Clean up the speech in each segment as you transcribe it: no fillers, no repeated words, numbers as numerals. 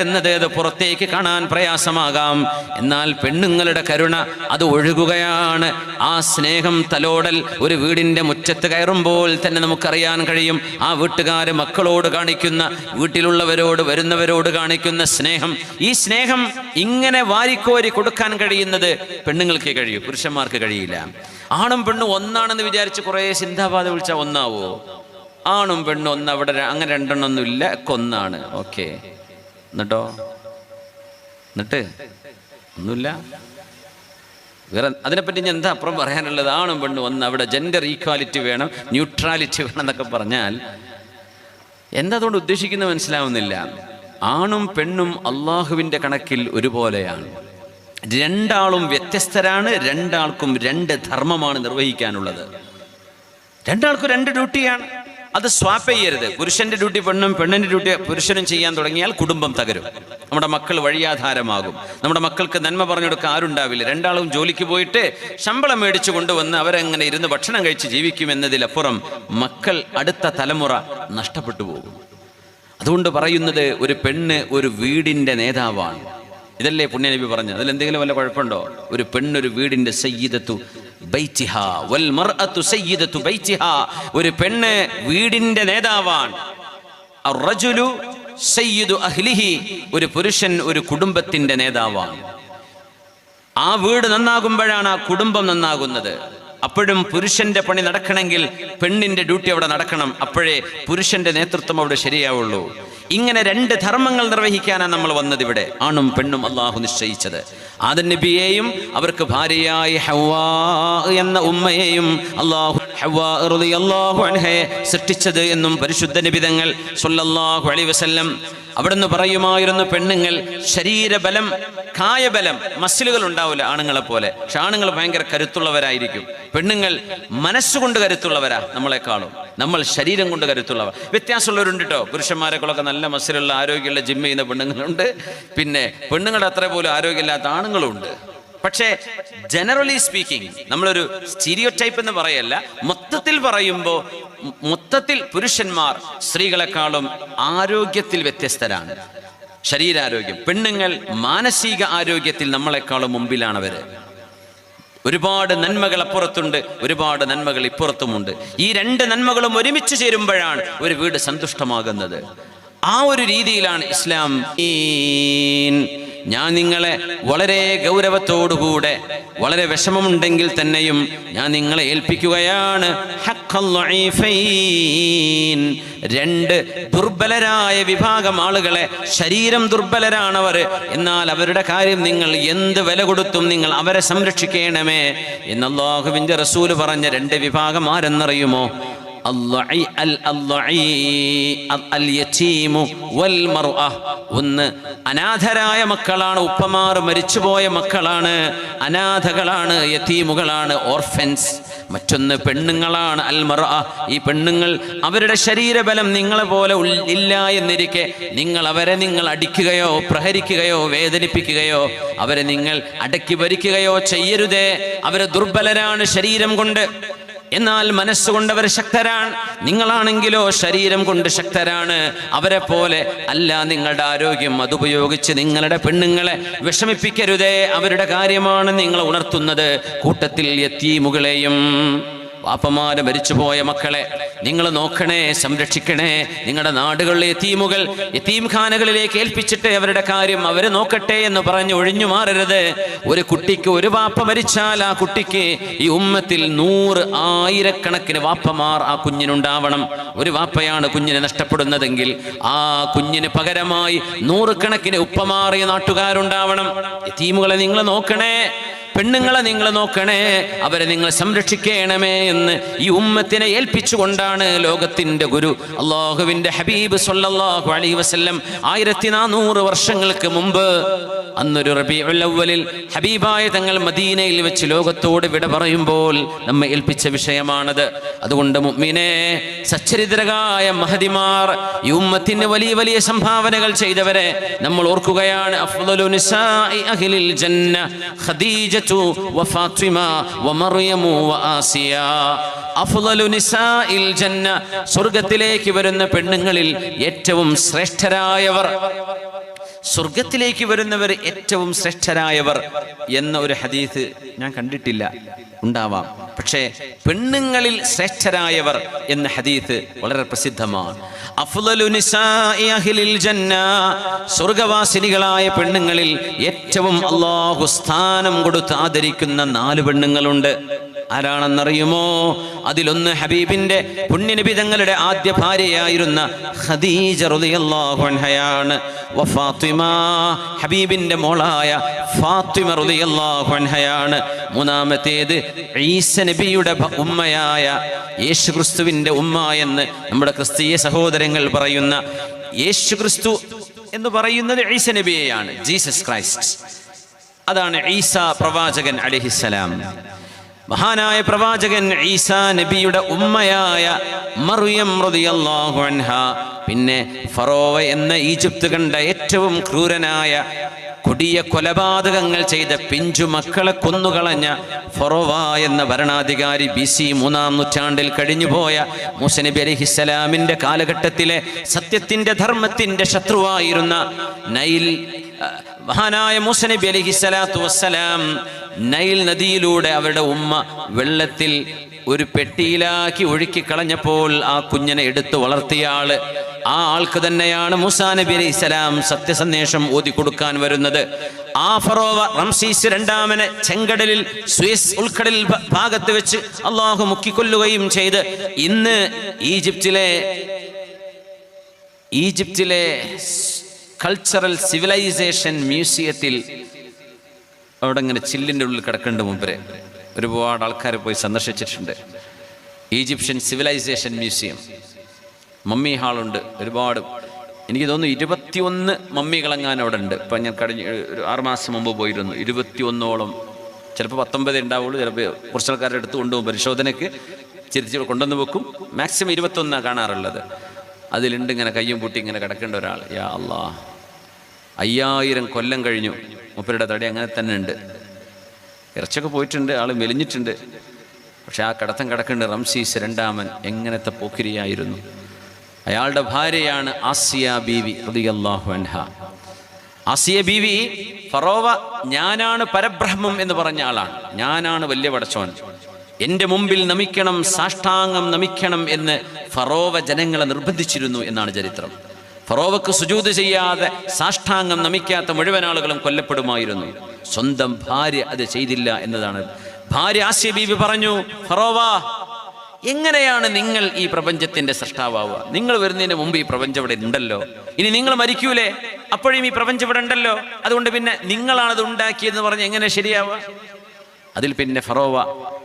എന്നത് അത് പുറത്തേക്ക് കാണാൻ പ്രയാസമാകാം. എന്നാൽ പെണ്ണുങ്ങളുടെ കരുണ അത് ഒഴുകുകയാണ്. ആ സ്നേഹം തലോടൽ ഒരു വീടിൻ്റെ മുറ്റത്ത് കയറുമ്പോൾ തന്നെ നമുക്കറിയാൻ കഴിയും. ആ വീട്ടുകാർ മക്കളോട് കാണിക്കുന്ന, വീട്ടിലുള്ളവരോട് വരുന്നവരോട് കാണിക്കുന്ന സ്നേഹം, ഈ സ്നേഹം ഇങ്ങനെ വാരിക്കോരി കൊടുക്കാൻ കഴിയുന്നത് പെണ്ണുങ്ങൾക്ക് കഴിയും, പുരുഷന്മാർക്ക് കഴിയില്ല. ആണും പെണ്ണും ഒന്നാണെന്ന് വിചാരിച്ച് കുറേ സിന്ധാബാധ വിളിച്ചാൽ ഒന്നാവോ? ആണും പെണ്ണും ഒന്ന്, അവിടെ അങ്ങനെ രണ്ടെണ്ണമൊന്നും ഇല്ല, കൊന്നാണ്. ഓക്കെ, എന്നിട്ട് ഒന്നുമില്ല. വേറെ അതിനെപ്പറ്റി ഞാൻ എന്താ അപ്പുറം പറയാനുള്ളത്? ആണും പെണ്ണും ഒന്ന്, അവിടെ ജെൻഡർ ഈക്വാലിറ്റി വേണം, ന്യൂട്രാലിറ്റി വേണം എന്നൊക്കെ പറഞ്ഞാൽ എന്താ അതുകൊണ്ട് ഉദ്ദേശിക്കുന്നത് മനസ്സിലാവുന്നില്ല. ആണും പെണ്ണും അള്ളാഹുവിൻ്റെ കണക്കിൽ ഒരുപോലെയാണ്. രണ്ടാളും വ്യത്യസ്തരാണ്. രണ്ടാൾക്കും രണ്ട് ധർമ്മമാണ് നിർവഹിക്കാനുള്ളത്. രണ്ടാൾക്കും രണ്ട് ഡ്യൂട്ടിയാണ്. അത് സ്വാപ്പ് ചെയ്യരുത്. പുരുഷന്റെ ഡ്യൂട്ടി പെണ്ണും, പെണ്ണിന്റെ ഡ്യൂട്ടി പുരുഷനും ചെയ്യാൻ തുടങ്ങിയാൽ കുടുംബം തകരും. നമ്മുടെ മക്കൾ വഴിയാധാരമാകും. നമ്മുടെ മക്കൾക്ക് നന്മ പറഞ്ഞു കൊടുക്കാൻ ആരുണ്ടാവില്ല. രണ്ടാളും ജോലിക്ക് പോയിട്ട് ശമ്പളം മേടിച്ചു കൊണ്ടുവന്ന് അവരെങ്ങനെ ഇരുന്ന് ഭക്ഷണം കഴിച്ച് ജീവിക്കുമെന്നതിലപ്പുറം മക്കൾ, അടുത്ത തലമുറ നഷ്ടപ്പെട്ടു പോകും. അതുകൊണ്ട് പറയുന്നത്, ഒരു പെണ്ണ് ഒരു വീടിന്റെ നേതാവാണ്. ഇതല്ലേ പുണ്യനബി പറഞ്ഞു? അതിലെന്തെങ്കിലും വല്ല കുഴപ്പമുണ്ടോ? ഒരു പെണ്ണൊരു വീടിന്റെ സയ്യിദത്തു ബൈതിഹാ വൽ മർഅതു സയ്യിദത്തു ബൈതിഹാ. ഒരു പെണ്ണ് വീടിന്റെ നേതാവാണ്. അർറജുലു സയ്യിദു അഹ്ലിഹി. ഒരു പുരുഷൻ ഒരു കുടുംബത്തിന്റെ നേതാവാണ്. ആ വീട് നന്നാകുമ്പോഴാണ് ആ കുടുംബം നന്നാകുന്നത്. അപ്പോഴും പുരുഷന്റെ പണി നടക്കണമെങ്കിൽ പെണ്ണിന്റെ ഡ്യൂട്ടി അവിടെ നടക്കണം. അപ്പോഴേ പുരുഷന്റെ നേതൃത്വം അവിടെ ശരിയാവുള്ളൂ. ഇങ്ങനെ രണ്ട് ധർമ്മങ്ങൾ നിർവഹിക്കാനാണ് നമ്മൾ വന്നത് ഇവിടെ. ആണും പെണ്ണും അള്ളാഹു നിശ്ചയിച്ചത്. ആദം നബിയെയും അവർക്ക് ഭാര്യയായി ഹവ്വാ എന്ന ഉമ്മയെയും ഹവ്വാ റളിയല്ലാഹു അൻഹയെ സൃഷ്ടിച്ചത് എന്നും പരിശുദ്ധ നബി തങ്ങൾ സ്വല്ലല്ലാഹു അലൈഹി വസല്ലം അവിടുന്ന് പറയുമായിരുന്നു, പെണ്ണുങ്ങൾ ശരീരബലം, കായബലം, മസിലുകൾ ഉണ്ടാവില്ല ആണുങ്ങളെ പോലെ. പക്ഷെ ആണുങ്ങൾ ഭയങ്കര കരുത്തുള്ളവരായിരിക്കും. പെണ്ണുങ്ങൾ മനസ്സുകൊണ്ട് കരുത്തുള്ളവരാ നമ്മളെക്കാളും. നമ്മൾ ശരീരം കൊണ്ട് കരുത്തുള്ളവർ. വ്യത്യാസമുള്ളവരുണ്ട് കേട്ടോ. പുരുഷന്മാരെക്കാളൊക്കെ നല്ല മസിലുള്ള ആരോഗ്യമുള്ള ജിം ചെയ്യുന്ന പെണ്ണുങ്ങളുണ്ട്. പിന്നെ പെണ്ണുങ്ങളുടെ അത്ര പോലും ആരോഗ്യമില്ലാത്ത ആണുങ്ങളുണ്ട്. പക്ഷേ ജനറലി സ്പീക്കിംഗ്, നമ്മളൊരു സ്റ്റീരിയോ ടൈപ്പ് എന്ന് പറയല്ല, മൊത്തത്തിൽ പറയുമ്പോൾ മൊത്തത്തിൽ പുരുഷന്മാർ സ്ത്രീകളെക്കാളും ആരോഗ്യത്തിൽ വ്യത്യസ്തരാണ്. ശരീരാരോഗ്യം. പെണ്ണുങ്ങൾ മാനസിക ആരോഗ്യത്തിൽ നമ്മളെക്കാളും മുമ്പിലാണവര്. ഒരുപാട് നന്മകൾ അപ്പുറത്തുണ്ട്, ഒരുപാട് നന്മകൾ ഇപ്പുറത്തുമുണ്ട്. ഈ രണ്ട് നന്മകളും ഒരുമിച്ച് ചേരുമ്പോഴാണ് ഒരു വീട് സന്തുഷ്ടമാകുന്നത്. ആ ഒരു രീതിയിലാണ് ഇസ്ലാം. ഞാൻ നിങ്ങളെ വളരെ ഗൗരവത്തോടുകൂടെ, വളരെ വിഷമമുണ്ടെങ്കിൽ തന്നെയും ഞാൻ നിങ്ങളെ ഏൽപ്പിക്കുകയാണ് രണ്ട് ദുർബലരായ വിഭാഗം ആളുകളെ. ശരീരം ദുർബലരാണവർ, എന്നാൽ അവരുടെ കാര്യം നിങ്ങൾ എന്ത് വില കൊടുത്തും നിങ്ങൾ അവരെ സംരക്ഷിക്കണമേ എന്ന് അല്ലാഹുവിൻ്റെ റസൂൽ പറഞ്ഞ രണ്ട് വിഭാഗം ആരെന്നറിയുമോ? ഒന്ന് അനാഥരായ മക്കളാണ്, ഉപ്പമാർ മരിച്ചുപോയ മക്കളാണ്, അനാഥകളാണ്, യതീമുകളാണ്, ഓർഫൻസ്. മറ്റൊന്ന് പെണ്ണുങ്ങളാണ്, അൽ മർഅ. ഈ പെണ്ണുങ്ങൾ അവരുടെ ശരീരബലം നിങ്ങളെ പോലെ ഇല്ല എന്നിരിക്കെ അവരെ നിങ്ങൾ അടിക്കുകയോ പ്രഹരിക്കുകയോ വേദനിപ്പിക്കുകയോ അവരെ നിങ്ങൾ അടക്കി ഭരിക്കുകയോ ചെയ്യരുതേ. അവരെ ദുർബലരാണ് ശരീരം കൊണ്ട്, എന്നാൽ മനസ്സുകൊണ്ട് അവർ ശക്തരാണ്. നിങ്ങളാണെങ്കിലോ ശരീരം കൊണ്ട് ശക്തരാണ്. അവരെ പോലെ അല്ല നിങ്ങളുടെ ആരോഗ്യം. അതുപയോഗിച്ച് നിങ്ങളുടെ പെണ്ണുങ്ങളെ വിഷമിപ്പിക്കരുതേ. അവരുടെ കാര്യമാണ് നിങ്ങൾ ഉണർത്തുന്നത്. കൂട്ടത്തിൽ യതീമുകളെയും, വാപ്പമാരെ മരിച്ചുപോയ മക്കളെ നിങ്ങൾ നോക്കണേ, സംരക്ഷിക്കണേ. നിങ്ങളുടെ നാടുകളിലെ യതീമുകൾ യതീംഖാനകളിലേക്ക് ഏൽപ്പിച്ചിട്ട് അവരുടെ കാര്യം അവര് നോക്കട്ടെ എന്ന് പറഞ്ഞ് ഒഴിഞ്ഞു മാറരുത്. ഒരു കുട്ടിക്ക് ഒരു വാപ്പ മരിച്ചാൽ ആ കുട്ടിക്ക് ഈ ഉമ്മത്തിൽ 100 ആയിരക്കണക്കിന് വാപ്പമാർ ആ കുഞ്ഞിനുണ്ടാവണം. ഒരു വാപ്പയാണ് കുഞ്ഞിനെ നഷ്ടപ്പെടുന്നതെങ്കിൽ ആ കുഞ്ഞിന് പകരമായി 100 കണക്കിന് ഉപ്പമാറിയ നാട്ടുകാരുണ്ടാവണം. യതീമുകളെ നിങ്ങൾ നോക്കണേ, പെണ്ണുങ്ങളെ നിങ്ങൾ നോക്കണേ, അവരെ നിങ്ങൾ സംരക്ഷിക്കണമേ എന്ന് ഈ ഉമ്മത്തിനെ ഏൽപ്പിച്ചുകൊണ്ടാണ് ലോകത്തിന്റെ ഗുരു അല്ലാഹുവിന്റെ ഹബീബ് സ്വല്ലല്ലാഹു അലൈഹി വസല്ലം 1400 വർഷങ്ങൾക്ക് മുമ്പ് അന്നൊരു റബീഉൽ അവ്വലിൽ ഹബീബായ തങ്ങൾ മദീനയിൽ വെച്ച് ലോകത്തോട് വിട പറയുമ്പോൾ നമ്മെ ഏൽപ്പിച്ച വിഷയമാണത്. അതുകൊണ്ട് മുഅ്മിനേ, സച്ചരിതരായ മഹദിമാർ, ഈ ഉമ്മത്തിന് വലിയ വലിയ സംഭാവനകൾ ചെയ്തവരെ നമ്മൾ ഓർക്കുകയാണ്. അഫ്ളലു നിസാഇ അഹ്ലിൽ ജന്ന ഖദീജ വഫാത്തിമ വമറിയം വആസിയ. അഫ്ളലു നിസാഇൽ ജന്ന, സ്വർഗ്ഗത്തിലേക്ക് വരുന്ന പെണ്ണുങ്ങളിൽ ഏറ്റവും ശ്രേഷ്ഠരായവർ സ്വർഗത്തിലേക്ക് വരുന്നവർ ഏറ്റവും ശ്രേഷ്ഠരായവർ എന്ന ഒരു ഹദീസ് ഞാൻ കണ്ടിട്ടില്ല, ഉണ്ടാവാം. പക്ഷേ പെണ്ണുങ്ങളിൽ ശ്രേഷ്ഠരായവർ എന്ന ഹദീസ് വളരെ പ്രസിദ്ധമാണ്. അഫ്ളലു നിസാഇ അഹ്ലിൽ ജന്ന, സ്വർഗവാസിനികളായ പെണ്ണുങ്ങളിൽ ഏറ്റവും അല്ലാഹു സ്ഥാനം കൊടുത്ത് ആദരിക്കുന്ന 4 പെണ്ണുങ്ങളുണ്ട്. ആരാണെന്നറിയുമോ? അതിലൊന്ന് ഹബീബിന്റെ പുണ്യനബി തങ്ങളുടെ ആദ്യ ഭാര്യയായിരുന്ന ഖദീജ റളിയല്ലാഹു അൻഹയാണ്. വഫാത്തിമ, ഹബീബിന്റെ മോളായ ഫാത്തിമ റളിയല്ലാഹു അൻഹയാണ്. മൂന്നാമത്തേത് ഈസ നബിയുടെ ഉമ്മയായ യേശുക്രിസ്തുവിന്റെ ഉമ്മ എന്ന് നമ്മുടെ ക്രിസ്തീയ സഹോദരങ്ങൾ പറയുന്ന യേശുക്രിസ്തു എന്ന് പറയുന്നത് ഈസ നബിയെയാണ്, ജീസസ് ക്രൈസ്റ്റ്. അതാണ് ഈസ പ്രവാചകൻ അലൈഹിസ്സലാം. മഹാനായ പ്രവാചകൻ ഈസാ നബിയുടെ ഉമ്മയായ മറിയം റളിയല്ലാഹു അൻഹ. പിന്നെ ഫറോവ എന്ന ഈജിപ്ത് കണ്ട ഏറ്റവും ക്രൂരനായ കൊടിയ കൊലപാതകങ്ങൾ ചെയ്ത പിഞ്ചു മക്കളെ കൊന്നുകളഞ്ഞ ഫറോവ എന്ന ഭരണാധികാരി BC 3-ാം നൂറ്റാണ്ടിൽ കഴിഞ്ഞുപോയ മൂസ നബി അലൈഹിസ്സലാമിന്റെ കാലഘട്ടത്തിലെ സത്യത്തിന്റെ ധർമ്മത്തിന്റെ ശത്രുവായിരുന്ന മഹാനായ മൂസ നബി അലൈഹിസ്സലാത്തു വസ്സലാം നൈൽ നദിയിലൂടെ അവരുടെ ഉമ്മ വെള്ളത്തിൽ ഒരു പെട്ടിയിലാക്കി ഒഴുക്കി കളഞ്ഞപ്പോൾ ആ കുഞ്ഞിനെ എടുത്തു വളർത്തിയ ആള്, ആ ആൾക്ക് തന്നെയാണ് മൂസാ നബി അലൈഹിസ്സലാം സത്യസന്ദേശം ഓതി കൊടുക്കാൻ വരുന്നത്. ആ ഫറോവ റംസീസ് രണ്ടാമനെ ചെങ്കടലിൽ സ്വിസ് ഉൾക്കടലിൽ ഭാഗത്ത് വെച്ച് അള്ളാഹു മുക്കിക്കൊല്ലുകയും ചെയ്ത് ഇന്ന് ഈജിപ്തിലെ കൾച്ചറൽ സിവിലൈസേഷൻ മ്യൂസിയത്തിൽ അവിടെ ഇങ്ങനെ ചില്ലിൻ്റെ ഉള്ളിൽ കിടക്കേണ്ട മുമ്പേ ഒരുപാട് ആൾക്കാർ പോയി സന്ദർശിച്ചിട്ടുണ്ട്. ഈജിപ്ഷ്യൻ സിവിലൈസേഷൻ മ്യൂസിയം, മമ്മി ഹാളുണ്ട്. ഒരുപാട്, എനിക്ക് തോന്നുന്നു 21 മമ്മികളെങ്ങാൻ അവിടെ ഉണ്ട്. ഇപ്പം ഞാൻ കഴിഞ്ഞ ഒരു 6 മാസം മുമ്പ് പോയിരുന്നു. 21ഓളം, ചിലപ്പോൾ 19 ഉണ്ടാവുള്ളൂ, ചിലപ്പോൾ കുറച്ച് ആൾക്കാരുടെ അടുത്ത് കൊണ്ടുപോകും പരിശോധനയ്ക്ക്, ചിരിച്ച് കൊണ്ടുവന്ന് വെക്കും. മാക്സിമം 21 കാണാറുള്ളത്. അതിലുണ്ട് ഇങ്ങനെ കയ്യും പൂട്ടി ഇങ്ങനെ കിടക്കേണ്ട ഒരാൾ. യാ അല്ലാ, 5000 കൊല്ലം കഴിഞ്ഞു, മൂപ്പരുടെ തടി അങ്ങനെ തന്നെ ഉണ്ട്. ഇറച്ചൊക്കെ പോയിട്ടുണ്ട്, ആൾ മെലിഞ്ഞിട്ടുണ്ട്, പക്ഷെ ആ കിടക്കുന്നുണ്ട്. റംസീസ് രണ്ടാമൻ എങ്ങനത്തെ പോക്കിരിയായിരുന്നു. അയാളുടെ ഭാര്യയാണ് ആസിയ ബീവി റളിയല്ലാഹു അൻഹ. ആസിയ ബീവി ഫറോവ ഞാനാണ് പരബ്രഹ്മം എന്ന് പറഞ്ഞ ആളാണ്, ഞാനാണ് വലിയ പടച്ചോൻ, എൻ്റെ മുമ്പിൽ നമിക്കണം, സാഷ്ടാംഗം നമിക്കണം എന്ന് ഫറോവ ജനങ്ങളെ നിർബന്ധിച്ചിരുന്നു എന്നാണ് ചരിത്രം. ഫറോവക്ക് സുജൂദ് ചെയ്യാതെ സാഷ്ടാംഗം നമിക്കാത്ത മുഴുവൻ ആളുകളും കൊല്ലപ്പെടുമായിരുന്നു. സ്വന്തം ഭാര്യ അത് ചെയ്തില്ല എന്നതാണ്. ഭാര്യ ആസിയ ബീവി പറഞ്ഞു, ഫറോവ, എങ്ങനെയാണ് നിങ്ങൾ ഈ പ്രപഞ്ചത്തിന്റെ സൃഷ്ടാവുക? നിങ്ങൾ വരുന്നതിന് മുമ്പ് ഈ പ്രപഞ്ചം ഇവിടെ ഉണ്ടല്ലോ, ഇനി നിങ്ങൾ മരിക്കൂലേ, അപ്പോഴും ഈ പ്രപഞ്ചം ഇവിടെ ഉണ്ടല്ലോ, അതുകൊണ്ട് പിന്നെ നിങ്ങളാണത് ഉണ്ടാക്കിയെന്ന് പറഞ്ഞ് എങ്ങനെ ശരിയാവുക? അതിൽ പിന്നെ ഫറോവ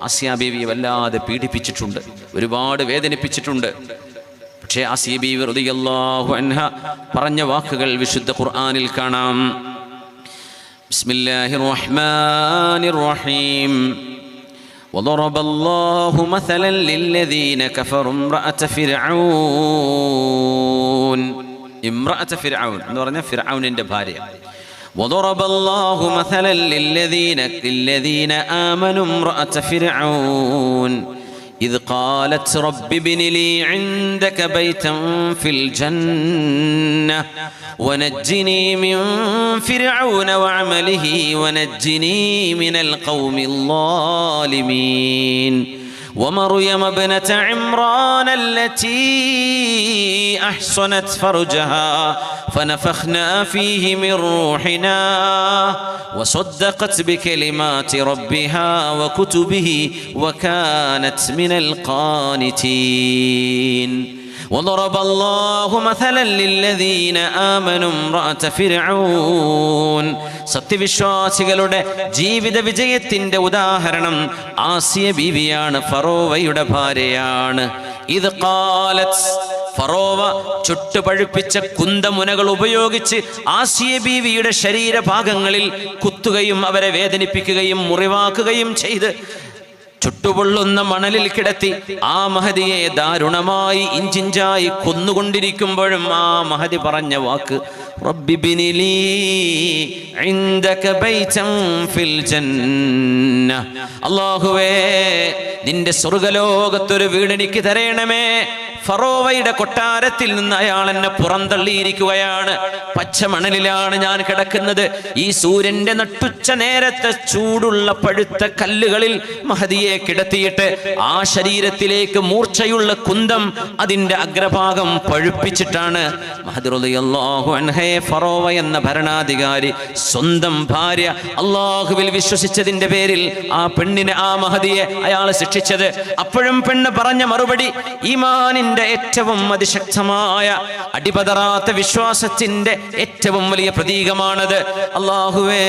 ആസിയ ബീവിയെ വല്ലാതെ പീഡിപ്പിച്ചിട്ടുണ്ട്, ഒരുപാട് വേദനിപ്പിച്ചിട്ടുണ്ട്. പക്ഷേ ആസിയ ബീവി റളിയല്ലാഹു അൻഹ പറഞ്ഞ വാക്കുകൾ വിശുദ്ധ ഖുർആനിൽ കാണാം. ബിസ്മില്ലാഹിർ റഹ്മാനിർ റഹീം. وضرب الله مثلا للذين كفروا امرأة فرعون. امرأة فرعون എന്ന് പറഞ്ഞാൽ ഫിർഔനിന്റെ ഭാര്യ. وضرب الله مثلا للذين آمنوا امرأة فرعون إذ قالت رب ابن لي عندك بيتا في الجنة ونجني من فرعون وعمله ونجني من القوم الظالمين ومريم ابنة عمران التي أحصنت فرجها فنفخنا فيه من روحنا وصدقت بكلمات ربها وكتبه وكانت من القانتين وضرب الله مثلا للذين آمنوا امرأة فرعون. സത്യവിശ്വാസികളുടെ ജീവിത വിജയത്തിന്റെ ഉദാഹരണം ആസിയ ബീവിയാണ്, ഫറോവയുടെ ഭാര്യയാണ്. ഇത് ഖാലത്ത്, ഫറോവ ചുട്ടുപഴുപ്പിച്ച കുന്തമുനകൾ ഉപയോഗിച്ച് ആസിയ ബീവിയുടെ ശരീരഭാഗങ്ങളിൽ കുത്തുകയും അവരെ വേദനിപ്പിക്കുകയും മുറിവാക്കുകയും ചെയ്ത് ചുട്ടുപൊള്ളുന്ന മണലിൽ കിടത്തി ആ മഹദിയെ ദാരുണമായി ഇഞ്ചിഞ്ചായി കൊന്നുകൊണ്ടിരിക്കുമ്പോഴും ആ മഹദി പറഞ്ഞ വാക്ക്, റബ്ബി ബിനി ലീ ഇൻദക ബൈതൻ ഫിൽ ജന്ന. അല്ലാഹുവേ, നിന്റെ സ്വർഗ്ഗലോകത്തൊരു വീട് എനിക്ക് തരണമേ. ഫറോവയുടെ കൊട്ടാരത്തിൽ നിന്ന് അയാൾ എന്നെ പുറന്തള്ളിയിരിക്കുകയാണ്. പച്ചമണലിലാണ് ഞാൻ കിടക്കുന്നത്. ഈ സൂര്യന്റെ നട്ടുച്ച നേരത്തെ ചൂടുള്ള പഴുത്ത കല്ലുകളിൽ മഹദിയെ കിടത്തിയിട്ട് ആ ശരീരത്തിലേക്ക് മൂർച്ചയുള്ള കുന്തം അതിന്റെ അഗ്രഭാഗം പഴുപ്പിച്ചിട്ടാണ് മഹദി റളിയല്ലാഹു അൻഹയെ ഫറോവ എന്ന ഭരണാധികാരി സ്വന്തം ഭാര്യ അള്ളാഹുവിൽ വിശ്വസിച്ചതിന്റെ പേരിൽ ആ പെണ്ണിനെ, ആ മഹദിയെ അയാൾ ശിക്ഷിച്ചത്. അപ്പോഴും പെണ്ണ് പറഞ്ഞ മറുപടി ഈമാനിന്റെ ഏറ്റവും അതിശക്തമായ അടിപതറാത്ത വിശ്വാസത്തിന്റെ ഏറ്റവും വലിയ പ്രതീകമാണത്. അല്ലാഹുവേ,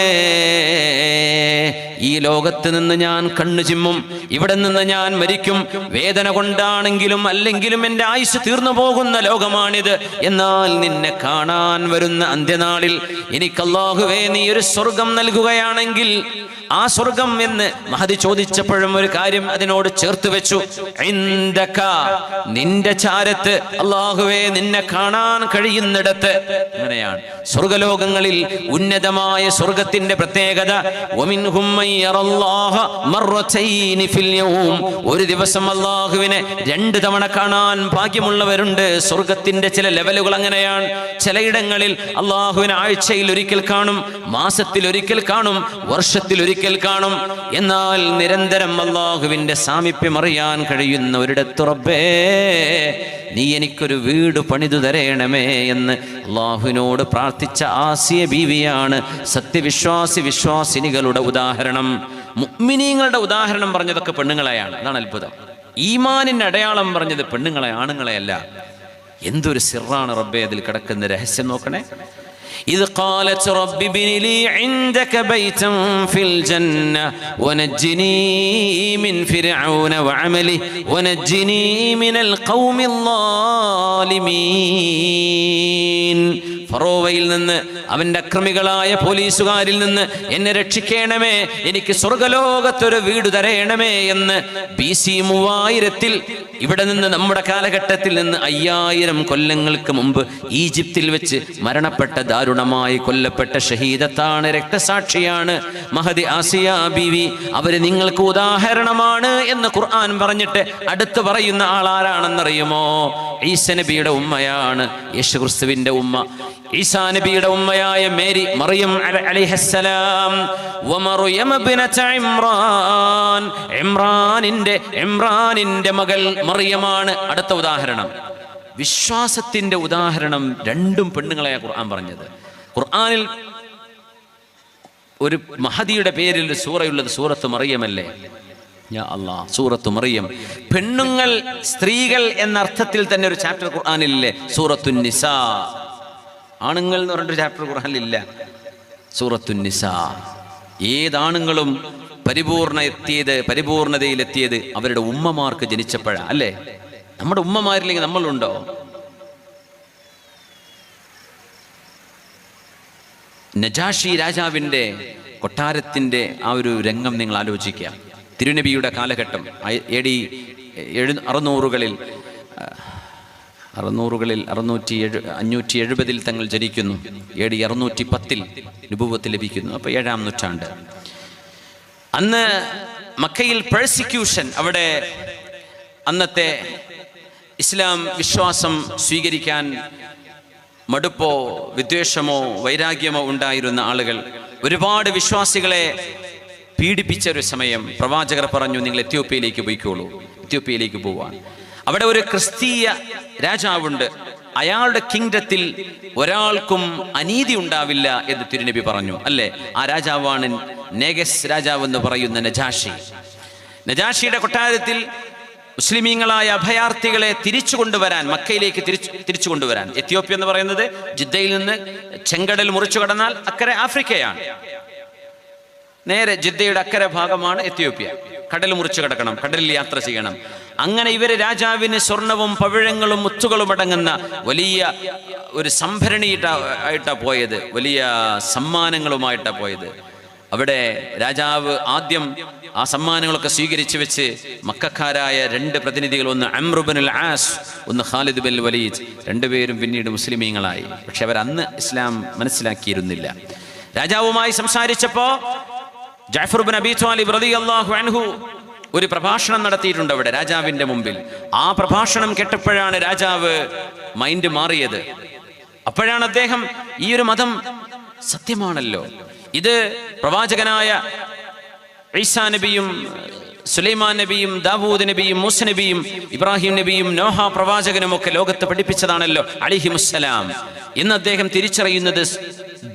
ഈ ലോകത്ത് നിന്ന് ഞാൻ കണ്ണു ചിമ്മും, ഇവിടെ നിന്ന് ഞാൻ മരിക്കും, വേദന കൊണ്ടാണെങ്കിലും അല്ലെങ്കിലും എൻ്റെ ആയുസ് തീർന്നു പോകുന്ന ലോകമാണിത്. എന്നാൽ നിന്നെ കാണാൻ വരുന്ന അന്ത്യനാളിൽ എനിക്ക് അല്ലാഹുവേ നീ ഒരു സ്വർഗം നൽകുകയാണെങ്കിൽ ആ സ്വർഗം എന്ന് മഹദി ചോദിച്ചപ്പോഴും ഒരു കാര്യം അതിനോട് ചേർത്ത് വെച്ചു. ഇൻദക, നിന്റെ ചാരത്ത്, അല്ലാഹുവേ നിന്നെ കാണാൻ കഴിയുന്നിടത്ത്. അങ്ങനെയാണ് സ്വർഗലോകങ്ങളിൽ ഉന്നതമായ സ്വർഗത്തിന്റെ പ്രത്യേകത. വമിൻഹും മൻ യറല്ലാഹ മർറതൈനി ഫിൽ യൗം, ഒരു ദിവസം അല്ലാഹുവിനെ 2 തവണ കാണാൻ ഭാഗ്യമുള്ളവരുണ്ട്. സ്വർഗത്തിന്റെ ചില ലെവലുകൾ അങ്ങനെയാണ്. ചിലയിടങ്ങളിൽ അല്ലാഹുവിനെ ആഴ്ചയിൽ ഒരിക്കൽ കാണും, മാസത്തിൽ ഒരിക്കൽ കാണും, വർഷത്തിൽ ഒരിക്കൽ കാണും. എന്നാൽ നിരന്തരം അല്ലാഹുവിന്റെ സാമീപ്യം അറിയാൻ കഴിയുന്ന ഒരിടത്ത് റബ്ബേ നീ എനിക്കൊരു വീട് പണിതു തരേണമേ എന്ന് അല്ലാഹുവിനോട് പ്രാർത്ഥിച്ച ആസിയ ബീവിയാണ് വിശ്വാസിനികളുടെ ഉദാഹരണം. മുഅ്മിനീങ്ങളുടെ ഉദാഹരണം പറഞ്ഞതൊക്കെ പെണ്ണുങ്ങളെയാണ്. അതാണ് അത്ഭുതം. ഈമാനിന്റെ അടയാളം പറഞ്ഞത് പെണ്ണുങ്ങളെ, ആണുങ്ങളെയല്ല. എന്തൊരു സിറാണ് റബ്ബേ അതിൽ കിടക്കുന്ന രഹസ്യം നോക്കണേ. إذ قالت رب ابن لي عندك بيتا في الجنة ونجني من فرعون وعمله ونجني من القوم الظالمين. ഫറോവയിൽ നിന്ന്, അവന്റെ അക്രമികളായ പോലീസുകാരിൽ നിന്ന് എന്നെ രക്ഷിക്കണമേ, എനിക്ക് സ്വർഗലോകത്തൊരു വീട് തരയണമേ എന്ന് BC 3000 ഇവിടെ നിന്ന് നമ്മുടെ കാലഘട്ടത്തിൽ നിന്ന് 5000 കൊല്ലങ്ങൾക്ക് മുമ്പ് ഈജിപ്തിൽ വെച്ച് മരണപ്പെട്ട, ദാരുണമായി കൊല്ലപ്പെട്ട ഷഹീദത്താണ്, രക്തസാക്ഷിയാണ് മഹദി ആസിയ ബീവി. അവര് നിങ്ങൾക്ക് ഉദാഹരണമാണ് എന്ന് ഖുർആൻ പറഞ്ഞിട്ട് അടുത്ത് പറയുന്ന ആളാരാണെന്നറിയുമോ? ഈസ നബിയുടെ ഉമ്മയാണ്, യേശുക്രിസ്തുവിന്റെ ഉമ്മ. ഈസാ നബിയുടെ ഉമ്മയായ മേരി, മറിയം അലൈഹിസ്സലാം. വമറിയം ഇബ്നത ഇമ്രാൻ, ഇമ്രാനിന്റെ മകൾ മറിയമാണ് അടുത്ത ഉദാഹരണം. വിശ്വാസത്തിന്റെ ഉദാഹരണം രണ്ടും പെണ്ണുങ്ങളെയാ ഖുർആൻ പറഞ്ഞത്. ഖുർആനിൽ ഒരു മഹദിയുടെ പേരിൽ ഒരു സൂറയുള്ളത് സൂറത്ത് മറിയമല്ലേ? യാ അല്ലാഹ്, സൂറത്ത് മറിയം. പെണ്ണുങ്ങൾ, സ്ത്രീകൾ എന്ന അർത്ഥത്തിൽ തന്നെ ഒരു ചാപ്റ്റർ ഖുർആനിലില്ലേ? സൂറത്തുൻ നിസാ. ആണുങ്ങൾ എന്ന് പറഞ്ഞൊരു ചാപ്റ്റർ ഖുർആനിലില്ല, സൂറത്തുൻ നിസാ. ഏതാണുങ്ങളും പരിപൂർണതയിലെത്തിയത് അവരുടെ ഉമ്മമാർക്ക് ജനിച്ചപ്പോഴാണ്, അല്ലേ? നമ്മുടെ ഉമ്മമാരില്ലെങ്കിൽ നമ്മളുണ്ടോ? നജാഷി രാജാവിൻ്റെ കൊട്ടാരത്തിൻ്റെ ആ ഒരു രംഗം നിങ്ങൾ ആലോചിക്കുക. തിരുനബിയുടെ കാലഘട്ടം AD 600കളിൽ 570 തങ്ങൾ ജനിക്കുന്നു. AD 610 നുബുവത്ത് ലഭിക്കുന്നു. അപ്പോൾ 7-ാം നൂറ്റാണ്ട്. അന്ന് മക്കയിൽ പെർസിക്യൂഷൻ, അവിടെ അന്നത്തെ ഇസ്ലാം വിശ്വാസം സ്വീകരിക്കാൻ മടുപ്പോ വിദ്വേഷമോ വൈരാഗ്യമോ ഉണ്ടായിരുന്ന ആളുകൾ ഒരുപാട് വിശ്വാസികളെ പീഡിപ്പിച്ച ഒരു സമയം. പ്രവാചകർ പറഞ്ഞു, നിങ്ങൾ എത്യോപ്യയിലേക്ക് പോയിക്കോളൂ. എത്യോപ്യയിലേക്ക് പോവാൻ അവിടെ ഒരു ക്രിസ്തീയ രാജാവുണ്ട്. അയാളുടെ കിങ്ഡത്തിൽ ഒരാൾക്കും അനീതി ഉണ്ടാവില്ല എന്ന് തിരുനബി പറഞ്ഞു, അല്ലേ? ആ രാജാവാണ് നേഗസ് രാജാവ് എന്ന് പറയുന്ന നജാഷി. നജാഷിയുടെ കൊട്ടാരത്തിൽ മുസ്ലിമീങ്ങളായ അഭയാർത്ഥികളെ തിരിച്ചു കൊണ്ടുവരാൻ, മക്കയിലേക്ക് തിരിച്ചു കൊണ്ടുവരാൻ. എത്യോപ്യ എന്ന് പറയുന്നത് ജിദ്ദയിൽ നിന്ന് ചെങ്കടൽ മുറിച്ചു കടന്നാൽ അക്കരെ ആഫ്രിക്കയാണ്. നേരെ ജിദ്ദയുടെ അക്കരെ ഭാഗമാണ് എത്യോപ്യ. കടൽ മുറിച്ചു കടക്കണം, കടലിൽ യാത്ര ചെയ്യണം. അങ്ങനെ ഇവര് രാജാവിന് സ്വർണവും പവിഴങ്ങളും മുത്തുകളും അടങ്ങുന്ന വലിയ ഒരു സംഭരണിയായിട്ടാണ് പോയത്, വലിയ സമ്മാനങ്ങളുമായിട്ടാണ് പോയത്. അവിടെ രാജാവ് ആദ്യം ആ സമ്മാനങ്ങളൊക്കെ സ്വീകരിച്ചു വെച്ച് മക്കക്കാരായ 2 പ്രതിനിധികൾ, ഒന്ന് അംർ ഇബ്നുൽ ആസ്, ഒന്ന് ഖാലിദ് ബിൻ വലീദ്, രണ്ടുപേരും പിന്നീട് മുസ്ലിമീങ്ങളായി. പക്ഷെ അവർ അന്ന് ഇസ്ലാം മനസ്സിലാക്കിയിരുന്നില്ല. രാജാവുമായി സംസാരിച്ചപ്പോ ജഅഫർ ഇബ്നു അബീ ത്വാലിബ് റളിയല്ലാഹു അൻഹു ഒരു പ്രഭാഷണം നടത്തിയിട്ടുണ്ട് അവിടെ രാജാവിൻ്റെ മുമ്പിൽ. ആ പ്രഭാഷണം കേട്ടപ്പോഴാണ് രാജാവ് മൈൻഡ് മാറിയത്. അപ്പോഴാണ് അദ്ദേഹം ഈ ഒരു മതം സത്യമാണല്ലോ, ഇത് പ്രവാചകനായ ഈസാ നബിയും സുലൈമാൻ നബിയും ദാവൂദ് നബിയും മൂസ നബിയും ഇബ്രാഹിം നബിയും നോഹ പ്രവാചകനും ഒക്കെ ലോകത്ത് പഠിപ്പിച്ചതാണല്ലോ അലൈഹിമുസ്സലാം എന്ന് അദ്ദേഹം തിരിച്ചറിയുന്നത്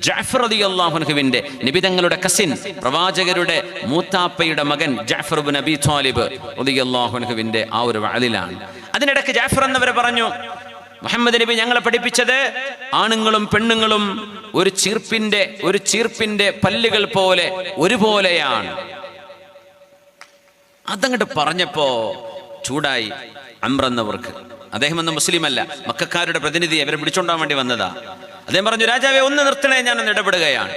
ജഅഫർ റളിയല്ലാഹു അൻഹുവിന്റെ നബിതങ്ങളുടെ കസിൻ പ്രവാചകരുടെ മൂത്താപ്പയുടെ മകൻ ജഅഫർ ഇബ്നു അബീ ത്വാലിബ് റളിയല്ലാഹു അൻഹുവിന്റെ ആ ഒരു വഅദിലാണ്. അതിനിടയ്ക്ക് ജഅഫർ എന്നവർ പറഞ്ഞു, മുഹമ്മദ് നബി ഞങ്ങളെ പഠിപ്പിച്ചത് ആണുങ്ങളും പെണ്ണുങ്ങളും ഒരു ചീർപ്പിന്റെ പല്ലുകൾ പോലെ ഒരുപോലെയാണ്. അതങ്ങോട്ട് പറഞ്ഞപ്പോ ചൂടായി അംർ എന്നവർക്ക്. അദ്ദേഹം എന്ന മുസ്ലിം അല്ല, മക്കക്കാരുടെ പ്രതിനിധി, അവരെ പിടിച്ചോണ്ടാൻ വേണ്ടി വന്നതാ. അദ്ദേഹം പറഞ്ഞു, രാജാവെ ഒന്ന് നിർത്തണേ, ഞാനൊന്ന് ഇടപെടുകയാണ്.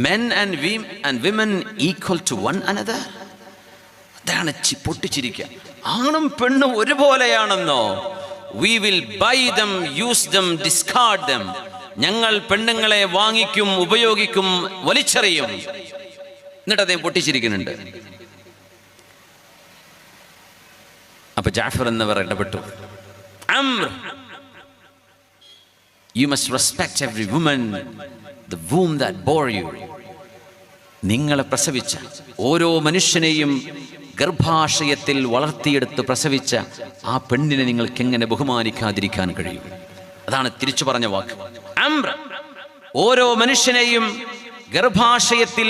Men and women equal to one another. അതാണ് പൊട്ടിച്ചിരിക്കുക. ആണും പെണ്ണും ഒരുപോലെയാണെന്നോ? We will buy them, use them, discard them. ഞങ്ങൾ പെണ്ണുങ്ങളെ വാങ്ങിക്കും, ഉപയോഗിക്കും, വലിച്ചെറിയും. എന്നിട്ട് അദ്ദേഹം പൊട്ടിച്ചിരിക്കുന്നുണ്ട്. അപ്പൊ ജഅഫർ എന്നവർ ഇടപെട്ടു. Amr, you must respect every woman, the womb that bore you. നിങ്ങളെ പ്രസവിച്ച ഓരോ മനുഷ്യനെയും ഗർഭാശയത്തിൽ വളർത്തിയെടുത്ത് പ്രസവിച്ച ആ പെണ്ണിനെ നിങ്ങൾക്ക് എങ്ങനെ ബഹുമാനിക്കാതിരിക്കാൻ കഴിയും? അതാണ് തിരിച്ചു പറഞ്ഞ വാക്ക്. അംർ, ഓരോ മനുഷ്യനെയും ഗർഭാശയത്തിൽ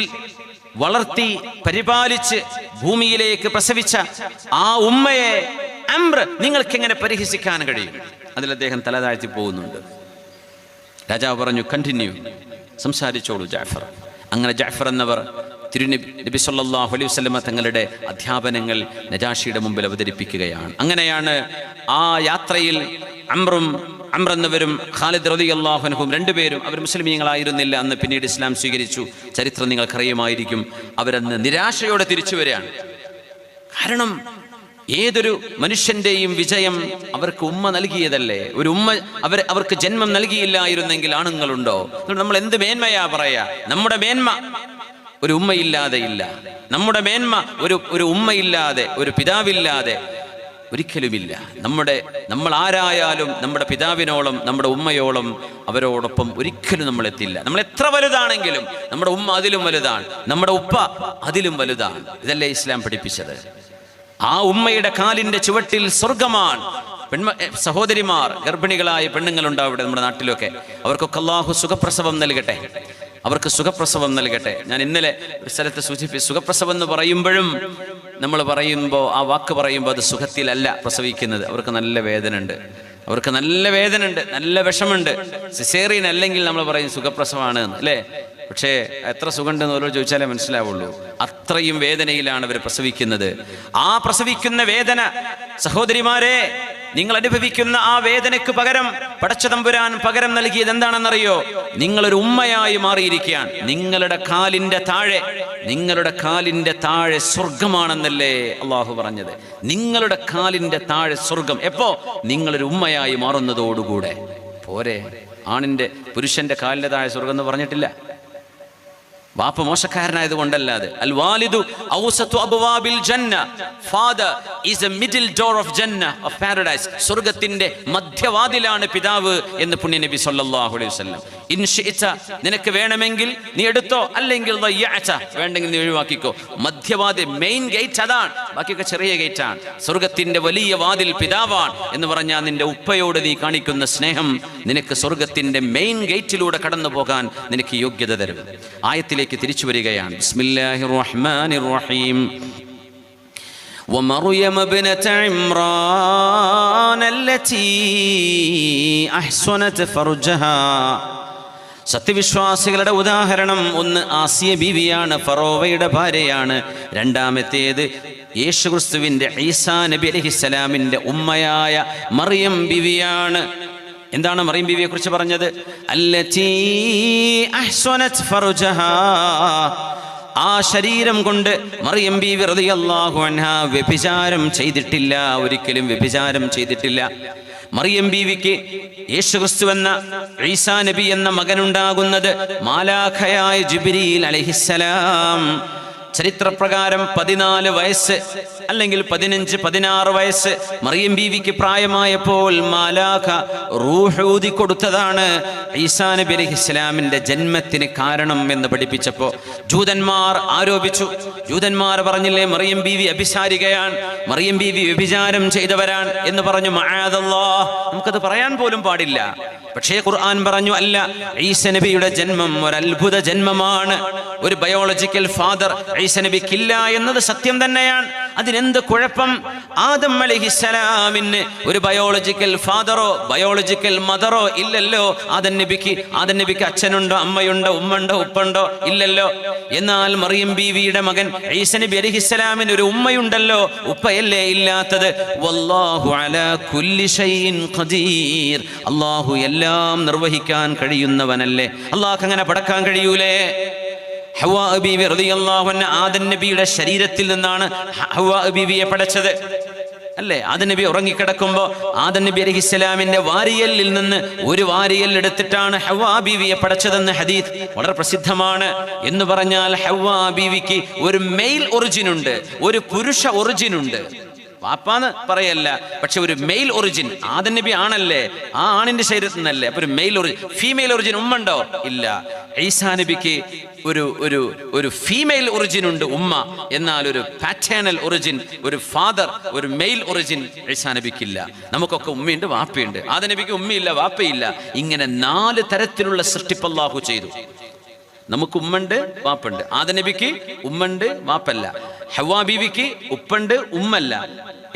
വളർത്തി പരിപാലിച്ച് ഭൂമിയിലേക്ക് പ്രസവിച്ച ആ ഉമ്മയെ അംർ നിങ്ങൾക്ക് എങ്ങനെ പരിഹസിക്കാൻ കഴിയും? അതിൽ അദ്ദേഹം തലതാഴ്ത്തി പോകുന്നുണ്ട്. രാജാവ് പറഞ്ഞു, കണ്ടിന്യൂ, സംസാരിച്ചോളൂ ജഅഫർ. അങ്ങനെ ജഅഫർ എന്നവർ നബി സല്ലല്ലാഹു അലൈഹി വസല്ലമ തങ്ങളുടെ അധ്യാപനങ്ങൾ നജാഷിയുടെ മുമ്പിൽ അവതരിപ്പിക്കുകയാണ്. അങ്ങനെയാണ് ആ യാത്രയിൽ അംർ എന്നവരും ഖാലിദ് റളിയല്ലാഹു അൻഹും രണ്ടുപേരും, അവർ മുസ്ലിമീങ്ങളായിരുന്നില്ല അന്ന്, പിന്നീട് ഇസ്ലാം സ്വീകരിച്ചു. ചരിത്രം നിങ്ങൾക്കറിയുമായിരിക്കും. അവരന്ന് നിരാശയോടെ തിരിച്ചു വരികയാണ്. കാരണം ഏതൊരു മനുഷ്യന്റെയും വിജയം അവർക്ക് ഉമ്മ നൽകിയതല്ലേ. ഒരു ഉമ്മ അവർക്ക് ജന്മം നൽകിയില്ലായിരുന്നെങ്കിൽ ആണുങ്ങളുണ്ടോ? നമ്മൾ എന്ത് മേന്മയാ പറയാ? നമ്മുടെ മേന്മ ഒരു ഉമ്മയില്ലാതെ ഇല്ല. നമ്മുടെ മേന്മ ഒരു ഉമ്മയില്ലാതെ, ഒരു പിതാവില്ലാതെ ഒരിക്കലുമില്ല. നമ്മൾ ആരായാലും നമ്മുടെ പിതാവിനോളം, നമ്മുടെ ഉമ്മയോളം അവരോടൊപ്പം ഒരിക്കലും നമ്മൾ എത്തില്ല. നമ്മൾ എത്ര വലുതാണെങ്കിലും നമ്മുടെ ഉമ്മ അതിലും വലുതാണ്, നമ്മുടെ ഉപ്പ അതിലും വലുതാണ്. ഇതല്ലേ ഇസ്ലാം പഠിപ്പിച്ചത്? ആ ഉമ്മയുടെ കാലിന്റെ ചുവട്ടിൽ സ്വർഗമാണ്. സഹോദരിമാർ, ഗർഭിണികളായ പെണ്ണുങ്ങളുണ്ടാവും ഇവിടെ നമ്മുടെ നാട്ടിലൊക്കെ. അവർക്കൊക്കെ അല്ലാഹു സുഖപ്രസവം നൽകട്ടെ, അവർക്ക് സുഖപ്രസവം നൽകട്ടെ. ഞാൻ ഇന്നലെ ഒരു സ്ഥലത്ത് സൂചിപ്പിച്ചു, സുഖപ്രസവം എന്ന് പറയുമ്പോഴും നമ്മൾ പറയുമ്പോൾ, ആ വാക്ക് പറയുമ്പോൾ അത് സുഖത്തിലല്ല പ്രസവിക്കുന്നത്. അവർക്ക് നല്ല വേദന ഉണ്ട്, നല്ല വിഷമുണ്ട്. സിസേറിയൻ അല്ലെങ്കിൽ നമ്മൾ പറയും സുഖപ്രസവമാണ് അല്ലേ? പക്ഷേ എത്ര സുഖമുണ്ടെന്ന് ഓരോ ചോദിച്ചാലേ മനസ്സിലാവുള്ളൂ. അത്രയും വേദനയിലാണ് അവർ പ്രസവിക്കുന്നത്. ആ പ്രസവിക്കുന്ന വേദന, സഹോദരിമാരെ, നിങ്ങൾ അനുഭവിക്കുന്ന ആ വേദനയ്ക്ക് പകരം പടച്ചതമ്പുരാൻ പകരം നൽകിയത് എന്താണെന്നറിയോ? നിങ്ങളൊരു ഉമ്മയായി മാറിയിരിക്കുകയാണ്. നിങ്ങളുടെ കാലിന്റെ താഴെ സ്വർഗമാണെന്നല്ലേ അള്ളാഹു പറഞ്ഞത്? നിങ്ങളുടെ കാലിന്റെ താഴെ സ്വർഗം. എപ്പോ? നിങ്ങളൊരു ഉമ്മയായി മാറുന്നതോടുകൂടെ. പോരെ, പുരുഷന്റെ കാലിന്റെ താഴെ സ്വർഗം എന്ന് പറഞ്ഞിട്ടില്ല. വാപ്പ മോശക്കാരനായത് കൊണ്ടല്ലാതെ. അൽ വാലിദു ഔസതു അബ്വാബിൽ ജന്ന, father is A middle door of ജന്ന, ഓഫ് പാരഡൈസ്. സ്വർഗ്ഗത്തിന്റെ മധ്യവാതിലാണ് പിതാവ് എന്ന് പുണ്യ നബി സല്ലല്ലാഹു അലൈഹി വസല്ലം. ഇൻ ശിഅത, നിനക്ക് വേണമെങ്കിൽ നീ എടുത്തോ, അല്ലെങ്കിൽ വേണ്ടെങ്കിൽ നീ ഒഴിവാക്കിക്കോ. മധ്യവാതിൽ, മെയിൻ ഗേറ്റ് അതാണ്, ബാക്കിയൊക്കെ ചെറിയ ഗേറ്റ് ആണ്. സ്വർഗ്ഗത്തിന്റെ വലിയ വാതിൽ പിതാവാണ് എന്ന് പറഞ്ഞാൽ നിന്റെ ഉപ്പയോട് നീ കാണിക്കുന്ന സ്നേഹം നിനക്ക് സ്വർഗ്ഗത്തിന്റെ മെയിൻ ഗേറ്റിലൂടെ കടന്നു പോകാൻ നിനക്ക് യോഗ്യത തരും. ആയത്തിൽ തിരിച്ചു വരികയാണ്. ബിസ്മില്ലാഹിർ റഹ്മാനിർ റഹീം. ومريم ابنة عمران التي أحصنت فرجها. സത്യവിശ്വാസികളുടെ ഉദാഹരണം ഒന്ന് ആസിയ ബീവിയാണ്, ഫറോവയുടെ ഭാര്യയാണ്. രണ്ടാമത്തേത് യേശുക്രിസ്തുവിന്റെ ഈസാ നബി അലൈഹിസ്സലാമിന്റെ ഉമ്മയായ മറിയം ബീവിയാണ്. എന്താണ് മറിയം ബീവിയെ കുറിച്ച് പറഞ്ഞത്? അല്ലതീ അഹ്സനത് ഫർജഹാ. ആ ശരീരം കൊണ്ട് മറിയം ബീവി റളിയല്ലാഹു അൻഹാ വ്യഭിചാരം ചെയ്തിട്ടില്ല, ഒരിക്കലും വ്യഭിചാരം ചെയ്തിട്ടില്ല. മറിയം ബീവിക്ക് യേശുക്രിസ്തു എന്ന ഈസാ നബി എന്ന മകനുണ്ടാകുന്നത് മാലാഖയായ ജിബ്രീൽ അലൈഹിസ്സലാം ചരിത്രപ്രകാരം 14 വയസ്സ് അല്ലെങ്കിൽ 15-16 വയസ്സ് മറിയം ബീവിക്ക് പ്രായമായപ്പോൾ മാലാഖ റൂഹ് ഊതി കൊടുത്തതാണ് ഈസാ നബി അലൈഹിസ്സലാമിന്റെ ജന്മത്തിന് കാരണം എന്ന് പഠിപ്പിച്ചപ്പോൾ ജൂതന്മാർ ആരോപിച്ചു. ജൂതന്മാർ പറഞ്ഞില്ലേ മറിയം ബീവി അഭിസാരികയാണ്, മറിയം ബീവി വ്യഭിചാരം ചെയ്തവരാണ് എന്ന് പറഞ്ഞു. മഅദല്ലാഹ്, നമുക്കത് പറയാൻ പോലും പാടില്ല. പക്ഷേ ഖുർആൻ പറഞ്ഞു അല്ല, ഈസ നബിയുടെ ജന്മം ഒരു അത്ഭുത ജന്മമാണ്. ഒരു ബയോളജിക്കൽ ഫാദർ ഈസ നബിക്കില്ല എന്നത് സത്യം തന്നെയാണ്. അതിനെന്ത് കുഴപ്പം? ആദം അലൈഹിസ്സലാമിന് ഒരു ബയോളജിക്കൽ ഫാദറോ ബയോളജിക്കൽ മദറോ ഇല്ലല്ലോ. ആദം നബിക്ക് അച്ഛനുണ്ടോ, അമ്മയുണ്ടോ, ഉമ്മണ്ടോ, ഉപ്പുണ്ടോ? ഇല്ലല്ലോ. എന്നാൽ മറിയം ബീവിയുടെ മകൻ ഈസ നബി അലൈഹിസ്സലാമിന് ഒരു ഉമ്മയുണ്ടല്ലോ, ഉപ്പയല്ലേ ഇല്ലാത്തത്? വല്ലാഹു അലാ കുല്ലി ഷൈഇൻ ഖദീർ, അല്ലാഹു എല്ലാം നിർവഹിക്കാൻ കഴിയുന്നവനല്ലേ. അല്ലാഹു അങ്ങനെ പടക്കാൻ കഴിയൂലേ? ഹവ്വാ ബീവി റളിയല്ലാഹു അൻഹ ആദം നബിയുടെ ശരീരത്തിൽ നിന്നാണ് ഹവ്വാ ബീവിയെ പടച്ചത് അല്ലേ? ആദം നബി ഉറങ്ങിക്കിടക്കുമ്പോൾ ആദം നബി അലൈഹിസ്സലാമിന്റെ വാരിയലിൽ നിന്ന് ഒരു വാരിയൽ എടുത്തിട്ടാണ് ഹവ്വാ ബീവിയെ പടച്ചതെന്ന് ഹദീസ് വളരെ പ്രസിദ്ധമാണ്. എന്ന് പറഞ്ഞാൽ ഹവ്വാ ബീവിക്ക് ഒരു മെയിൽ ഒറിജിൻ ഉണ്ട്, ഒരു പുരുഷ ഒറിജിൻ ഉണ്ട്. വാപ്പാന്ന് പറയല്ല, പക്ഷെ ഒരു മെയിൽ ഒറിജിൻ. ആദം നബി ആണല്ലേ, ആ ആണിന്റെ ശരീരത്തിൽ നിന്നല്ലേ. അപ്പൊ ഒരു മെയിൽ ഒറിജിൻ, ഫീമെയിൽ ഒറിജിൻ ഉമ്മണ്ടോ? ഇല്ല. ഈസാ നബിക്ക് ഒരു ഫീമെയിൽ ഒറിജിൻ ഉണ്ട്, ഉമ്മ. എന്നാൽ ഒരു പാറ്റേണൽ ഒറിജിൻ, ഒരു ഫാദർ, ഒരു മെയിൽ ഒറിജിൻ ഈസാ നബിക്കില്ല. നമുക്കൊക്കെ ഉമ്മയുണ്ട്, വാപ്പയുണ്ട്. ആദം നബിക്ക് ഉമ്മയില്ല, വാപ്പയില്ല. ഇങ്ങനെ 4 തരത്തിലുള്ള സൃഷ്ടിപ്പ് അല്ലാഹു ചെയ്തു. നമുക്ക് ഉമ്മണ്ട്, വാപ്പുണ്ട്. ആദം നബിക്ക് ഉമ്മണ്ട്, വാപ്പല്ല. ഹവ്വാ ബീവിക്ക് ഉപ്പുണ്ട്, ഉമ്മല്ല.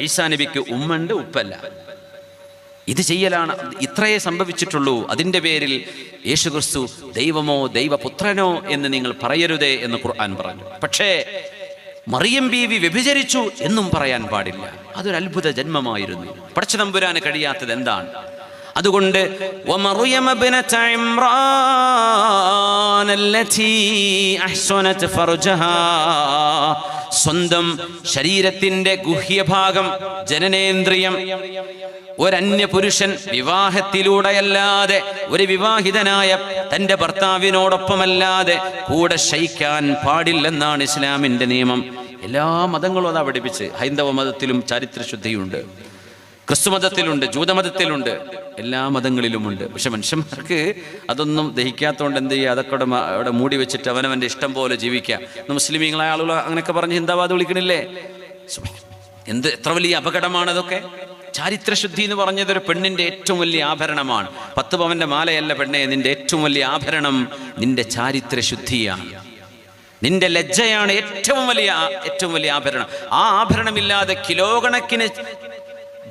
ഈസാ നബിക്ക് ഉമ്മണ്ട്, ഉപ്പല്ല. ഇത് ചെയ്യലാണ്. ഇത്രയേ സംഭവിച്ചിട്ടുള്ളൂ. അതിൻ്റെ പേരിൽ യേശുക്രിസ്തു ദൈവമോ ദൈവപുത്രനോ എന്ന് നിങ്ങൾ പറയരുതേ എന്ന് ഖുർആൻ പറഞ്ഞു. പക്ഷേ മറിയം ബീവി വ്യഭിചരിച്ചു എന്നും പറയാൻ പാടില്ല. അതൊരു അത്ഭുത ജന്മമായിരുന്നു. പടച്ച തമ്പുരാന് കഴിയാത്തത് എന്താണ്? അതുകൊണ്ട് വമറിയം ഇബ്നത ഇംറാൻ അല്ലതി അഹ്സനത് ഫർജഹാ, സ്വന്തം ശരീരത്തിന്റെ ഗുഹ്യഭാഗം, ജനനേന്ദ്രിയം ഒരന്യ പുരുഷൻ വിവാഹത്തിലൂടെയല്ലാതെ, ഒരു വിവാഹിതനായ തന്റെ ഭർത്താവിനോടൊപ്പമല്ലാതെ കൂടെ ശയിക്കാൻ പാടില്ലെന്നാണ് ഇസ്ലാമിന്റെ നിയമം. എല്ലാ മതങ്ങളും അതാ പഠിപ്പിച്ച്. ഹൈന്ദവ മതത്തിലും ചാരിത്രശുദ്ധിയുണ്ട്, ക്രിസ്തുമതത്തിലുണ്ട്, ജൂതമതത്തിലുണ്ട്, എല്ലാ മതങ്ങളിലുമുണ്ട്. പക്ഷെ മനുഷ്യന്മാർക്ക് അതൊന്നും ദഹിക്കാത്തതുകൊണ്ട് എന്ത് ചെയ്യുക? അതൊക്കെ അവിടെ മൂടി വെച്ചിട്ട് അവനവൻ്റെ ഇഷ്ടം പോലെ ജീവിക്കുക. മുസ്ലിമീങ്ങളായ ആളുകൾ അങ്ങനെയൊക്കെ പറഞ്ഞ് ഹിന്ദാവാദ് വിളിക്കണില്ലേ? എത്ര വലിയ അപകടമാണ് അതൊക്കെ. ചാരിത്രശുദ്ധി എന്ന് പറഞ്ഞത് ഒരു പെണ്ണിന്റെ ഏറ്റവും വലിയ ആഭരണമാണ്. 10 പവന്റെ മാലയല്ല പെണ്ണെ, നിന്റെ ഏറ്റവും വലിയ ആഭരണം നിന്റെ ചാരിത്രശുദ്ധിയാണ്, നിന്റെ ലജ്ജയാണ് ഏറ്റവും വലിയ ആഭരണം. ആ ആഭരണമില്ലാതെ കിലോ കണക്കിന്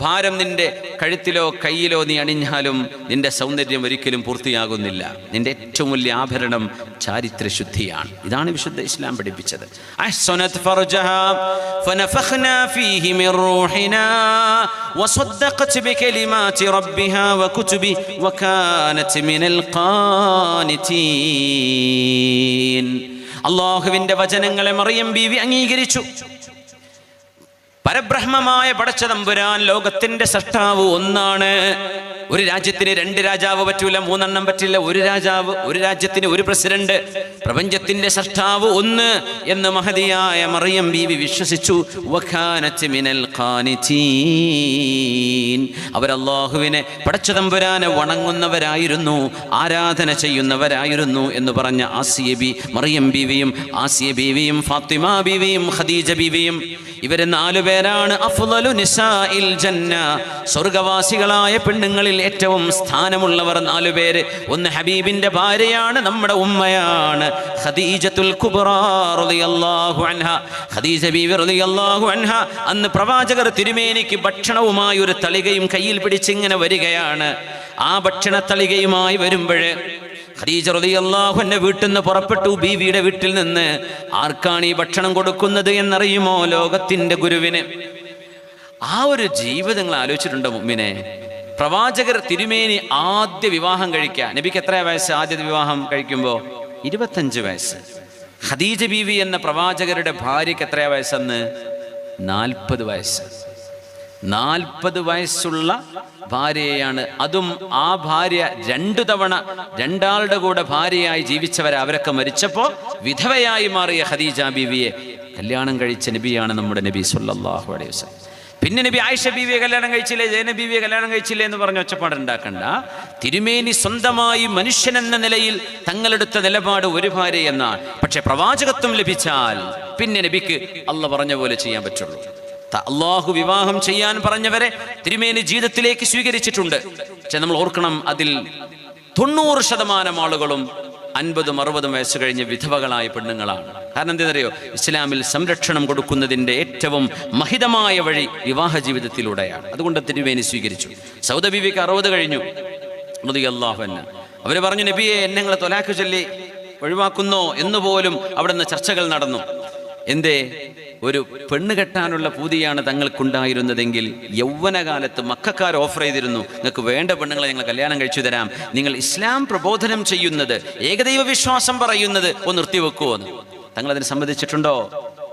ഭാരം നിന്റെ കഴുത്തിലോ കയ്യിലോ നീ അണിഞ്ഞാലും നിന്റെ സൗന്ദര്യം ഒരിക്കലും പൂർത്തിയാകുന്നില്ല. നിന്റെ ഏറ്റവും വലിയ ആഭരണം ചാരിത്രശുദ്ധിയാണ്. ഇതാണ് വിശുദ്ധ ഇസ്ലാം പഠിപ്പിച്ചത്. അഹ്സനത് ഫർജഹാ ഫനഫഖ്നാ ഫീഹി മിർ റൂഹിനാ വസദ്ദഖത് ബികലിമാതി റബ്ബിഹാ വകുതുബി വകാനത് മിനൽ ഖാനിതീൻ. അല്ലാഹുവിന്റെ വചനങ്ങളെ മറിയം ബീവി അംഗീകരിച്ചു. പരബ്രഹ്മമായ പടച്ച തമ്പുരാൻ, ലോകത്തിന്റെ സൃഷ്ടാവ് ഒന്നാണ്. ഒരു രാജ്യത്തിന് 2 രാജാവ് പറ്റൂല, 3 എണ്ണം പറ്റില്ല. ഒരു രാജാവ്, ഒരു രാജ്യത്തിന് ഒരു പ്രസിഡന്റ്. പ്രപഞ്ചത്തിന്റെ സൃഷ്ടാവ് ഒന്ന് എന്ന് മഹദിയായ മറിയം ബീവി വിശ്വസിച്ചു. വഖാനത് മിനൽ ഖാനിതീൻ, അവർ അല്ലാഹുവിനെ പടച്ച തമ്പുരാനെ വണങ്ങുന്നവരായിരുന്നു, ആരാധന ചെയ്യുന്നവരായിരുന്നു എന്ന് പറഞ്ഞ മറിയം ബീവിയും ആസിയ ബീവിയും ഫാത്തിമ ബീവിയും ഖദീജ ബീവിയും, ഇവര് 4 പേരാണ് അഫ്ളലു നിസാഇൽ ജന്ന, സ്വർഗവാസികളായ പെണ്ണുങ്ങളിൽ ഏറ്റവും സ്ഥാനമുള്ളവർ 4 പേര്. ഒന്ന് ഹബീബിന്റെ ഭാര്യയാണ്, നമ്മുടെ ഉമ്മയാണ്, ഖദീജത്തുൽ കുബ്റാ റളിയല്ലാഹു അൻഹ. ഖദീജ ബീവി റളിയല്ലാഹു അൻഹ അന്ന് പ്രവാചകർ തിരുമേനിക്ക് ഭക്ഷണവുമായി ഒരു തളികയും കയ്യിൽ പിടിച്ചിങ്ങനെ വരികയാണ്. ആ ഭക്ഷണ തളികയുമായി വരുമ്പോഴേ ഖദീജ റളിയല്ലാഹു അൻഹ വീട്ടിൽ നിന്ന് പുറപ്പെട്ടു. ബീവിയുടെ വീട്ടിൽ നിന്ന് ആർക്കാണ് ഈ ഭക്ഷണം കൊടുക്കുന്നത് എന്നറിയുമോ? ലോകത്തിന്റെ ഗുരുവിന്. ആ ഒരു ജീവിതം നിങ്ങൾ ആലോചിച്ചിട്ടുണ്ടോ മുഅ്മിനെ? പ്രവാചകർ തിരുമേനി ആദ്യ വിവാഹം കഴിക്കുക. നബിക്ക് എത്ര വയസ്സ് ആദ്യ വിവാഹം കഴിക്കുമ്പോൾ? 25 വയസ്സ്. ഖദീജ ബീവി എന്ന പ്രവാചകരുടെ ഭാര്യയ്ക്ക് എത്ര വയസ്സെന്ന്? 40 വയസ്സ്. 40 വയസ്സുള്ള ഭാര്യയാണ്. അതും ആ ഭാര്യ 2 തവണ 2 ആളുടെ കൂടെ ഭാര്യയായി ജീവിച്ചവരെ. അവരൊക്കെ മരിച്ചപ്പോൾ വിധവയായി മാറിയ ഖദീജ ബീവിയെ കല്യാണം കഴിച്ച നബിയാണ് നമ്മുടെ നബി സല്ലല്ലാഹു അലൈഹി വസല്ലം. പിന്നെ നബി ആയിഷ ബീവിയെ കല്യാണം കഴിച്ചില്ലേ, സൈനബ ബീവിയെ കല്യാണം കഴിച്ചില്ലേ എന്ന് പറഞ്ഞ് ഒച്ചപ്പാടുണ്ടാക്കണ്ട. തിരുമേനി സ്വന്തമായി മനുഷ്യൻ എന്ന നിലയിൽ തങ്ങളെടുത്ത നിലപാട് ഒരു ഭാര്യ എന്നാണ്. പക്ഷെ പ്രവാചകത്വം ലഭിച്ചാൽ പിന്നെ നബിക്ക് അള്ളാഹ് പറഞ്ഞ പോലെ ചെയ്യാൻ പറ്റുള്ളൂ. അള്ളാഹു വിവാഹം ചെയ്യാൻ പറഞ്ഞവരെ തിരുമേനി ജീവിതത്തിലേക്ക് സ്വീകരിച്ചിട്ടുണ്ട്. പക്ഷെ നമ്മൾ ഓർക്കണം, അതിൽ 90% ആളുകളും 50-60 വയസ്സ് കഴിഞ്ഞ് വിധവകളായ പെണ്ണുങ്ങളാണ്. കാരണം എന്തെന്നറിയോ, ഇസ്ലാമിൽ സംരക്ഷണം കൊടുക്കുന്നതിൻ്റെ ഏറ്റവും മഹിതമായ വഴി വിവാഹ ജീവിതത്തിലൂടെയാണ്. അതുകൊണ്ട് തിരുമേനി സ്വീകരിച്ചു. സൗദ ബീവിക്ക് 60 കഴിഞ്ഞു റളിയല്ലാഹു അൻഹ. അവർ പറഞ്ഞു, നബിയെ എന്നെ നിങ്ങൾ തൊലാഖ് ചൊല്ലി ഒഴിവാക്കുന്നോ എന്നുപോലും അവിടെ നിന്ന് ചർച്ചകൾ നടന്നു. എന്തേ? ഒരു പെണ്ണ് കെട്ടാനുള്ള പൂതിയാണ് തങ്ങൾക്കുണ്ടായിരുന്നതെങ്കിൽ യൗവനകാലത്ത് മക്കാർ ഓഫർ ചെയ്തിരുന്നു, നിങ്ങൾക്ക് വേണ്ട പെണ്ണുങ്ങളെ ഞങ്ങൾ കല്യാണം കഴിച്ചു തരാം, നിങ്ങൾ ഇസ്ലാം പ്രബോധനം ചെയ്യുന്നത്, ഏകദൈവ വിശ്വാസം പറയുന്നത് ഒന്ന് നിർത്തിവെക്കുമോ എന്ന്. തങ്ങൾ അതിന് സമ്മതിച്ചിട്ടുണ്ടോ?